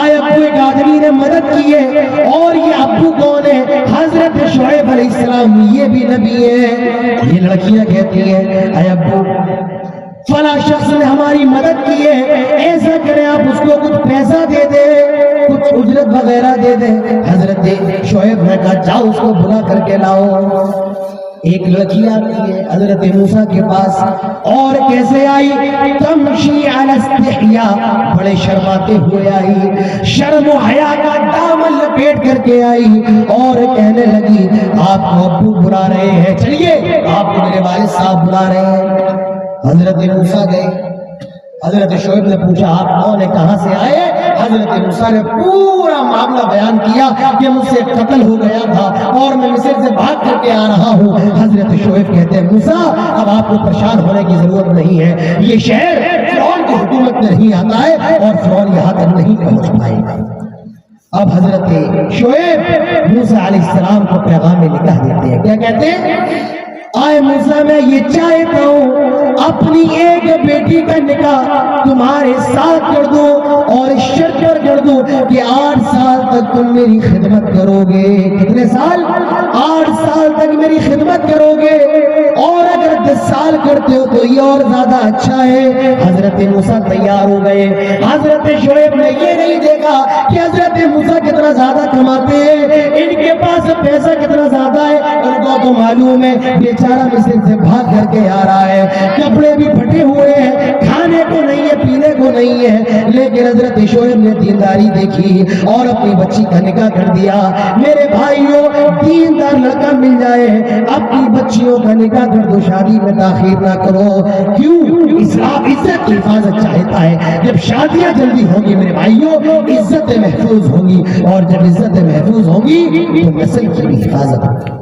آئے ابو ایک آدمی نے مدد کی ہے، اور یہ ابو کون ہے؟ حضرت شعیب علیہ السلام، یہ بھی نبی ہے۔ یہ لڑکیاں کہتی ہیں اے ابو فلاں شخص نے ہماری مدد کی ہے، ایسا کریں آپ اس کو کچھ پیسہ دے دیں، کچھ اجرت وغیرہ دے دیں۔ حضرت شعیب نے کہا جاؤ اس کو بلا کر کے لاؤ۔ ایک لڑکی آتی ہے حضرت موسیٰ کے پاس، اور کیسے آئی؟ تمشی علی استحیاء، بڑے شرماتے ہوئے آئی، شرم و حیا کا دامن لپیٹ کر کے آئی، اور کہنے لگی آپ کو ابو بلا رہے ہیں، چلیے آپ کو میرے والد صاحب بلا رہے ہیں۔ حضرت موسیٰ گئے، حضرت شعیب نے پوچھا آپ کون ہیں، کہاں سے آئے؟ حضرت موسیٰ نے پورا معاملہ بیان کیا کہ مجھ سے قتل ہو گیا تھا اور میں مصر سے بھاگ کر کے آ رہا ہوں۔ حضرت شعیب کہتے ہیں موسیٰ اب آپ کو پریشان ہونے کی ضرورت نہیں ہے، یہ شہر فرعون کی حکومت میں نہیں آتا ہے اور فرعون یہاں تک نہیں پہنچ پائے گا۔ اب حضرت شعیب موسیٰ علیہ السلام کو پیغام نکاح دیتے ہیں، کیا کہتے ہیں؟ آئے موسیٰ میں یہ چاہتا ہوں اپنی ایک بیٹی کا نکاح تمہارے ساتھ کر دو، اور شرط پر کر دو کہ 8 سال تک تم میری خدمت کرو گے۔ کتنے سال؟ 8 سال تک میری خدمت کرو گے، اور اگر 10 سال کرتے ہو تو یہ اور زیادہ اچھا ہے۔ حضرت موسیٰ تیار ہو گئے۔ حضرت شعیب نے یہ نہیں دیکھا کہ حضرت موسیٰ کتنا زیادہ کماتے ہیں، ان کے پاس پیسہ کتنا زیادہ ہے، ان کو تو معلوم ہے بیچارہ مصر سے بھاگ کر کے آ رہا ہے، کپڑے بھی پھٹے ہوئے ہیں، کھانے کو نہیں ہے، پینے کو نہیں ہے، لیکن حضرت شعیب نے دینداری دیکھی اور اپنی بچی کا نکاح کر دیا۔ میرے بھائیوں دیندار لڑکا مل جائے اپنی بچیوں کا نکاح کر دو، شادی میں تاخیر نہ کرو۔ کیوں؟ اسلام عزت کی حفاظت چاہتا ہے۔ جب شادیاں جلدی ہوگی میرے بھائیوں عزت محفوظ ہوگی، اور جب عزت محفوظ ہوگی تو نسل کی بھی حفاظت ہوگی۔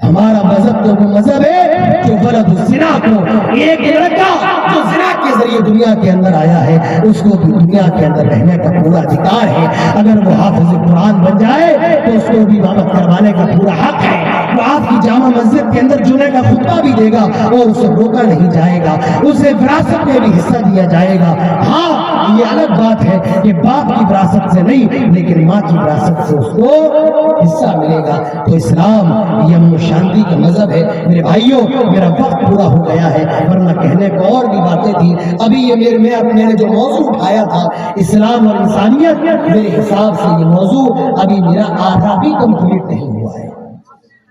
ہمارا مذہب تو وہ مذہب ہے جو ولد الزنا کو، ایک لڑکا جو زنا کے ذریعے دنیا کے اندر آیا ہے اس کو بھی دنیا کے اندر رہنے کا پورا ادھیکار ہے۔ اگر وہ حافظ قرآن بن جائے تو اس کو بھی امامت کروانے کا پورا حق ہے، وہ آپ کی جامع مسجد کے اندر جمعے کا خطبہ بھی دے گا اور اسے روکا نہیں جائے گا، اسے وراثت میں بھی حصہ دیا جائے گا۔ ہاں یہ الگ بات ہے کہ باپ کی وراثت سے نہیں لیکن ماں کی وراثت سے اس کو حصہ ملے گا۔ تو اسلام یہ شانتی کا مذہب ہے۔ میرے بھائیوں میرا وقت پورا ہو گیا ہے، ورنہ کہنے کو اور بھی باتیں تھی۔ ابھی یہ میں نے جو موضوع اٹھایا تھا اسلام اور انسانیت، میرے حساب سے یہ موضوع ابھی میرا آدھا بھی کمپلیٹ نہیں ہوا ہے۔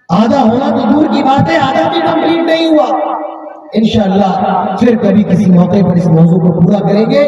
آدھا ہونا تو دور کی بات ہے، آدھا بھی کمپلیٹ نہیں ہوا۔ انشاءاللہ پھر کبھی کسی موقع پر اس موضوع کو پورا کریں گے۔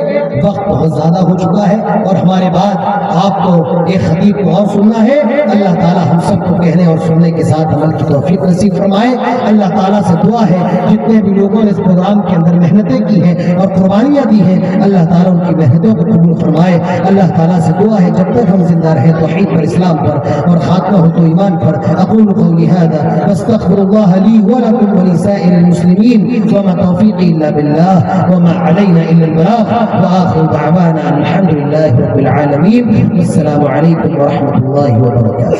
وقت بہت زیادہ ہو چکا ہے اور ہمارے بعد آپ کو ایک خطیب کو اور سننا ہے۔ اللہ تعالی ہم سب کو کہنے اور سننے کے ساتھ عمل کی توفیق نصیب فرمائے۔ اللہ تعالیٰ سے دعا ہے جتنے بھی لوگوں نے اس پروگرام کے اندر محنتیں کی ہیں اور قربانیاں دی ہیں اللہ تعالیٰ ان کی محنتوں کو قبول فرمائے۔ اللہ تعالیٰ سے دعا ہے جب تک ہم زندہ رہیں توحید پر، اسلام پر، اور خاتمہ ہو تو ایمان پر۔ اقول قولی ھذا واستغفر اللہ لی ولکم ولسائر المسلمین وما توفیقی الا باللہ وما علینا الا البلاغ وآخر دعوانا الحمد للہ رب العالمین۔ السلام علیکم ورحمۃ اللہ وبرکاتہ۔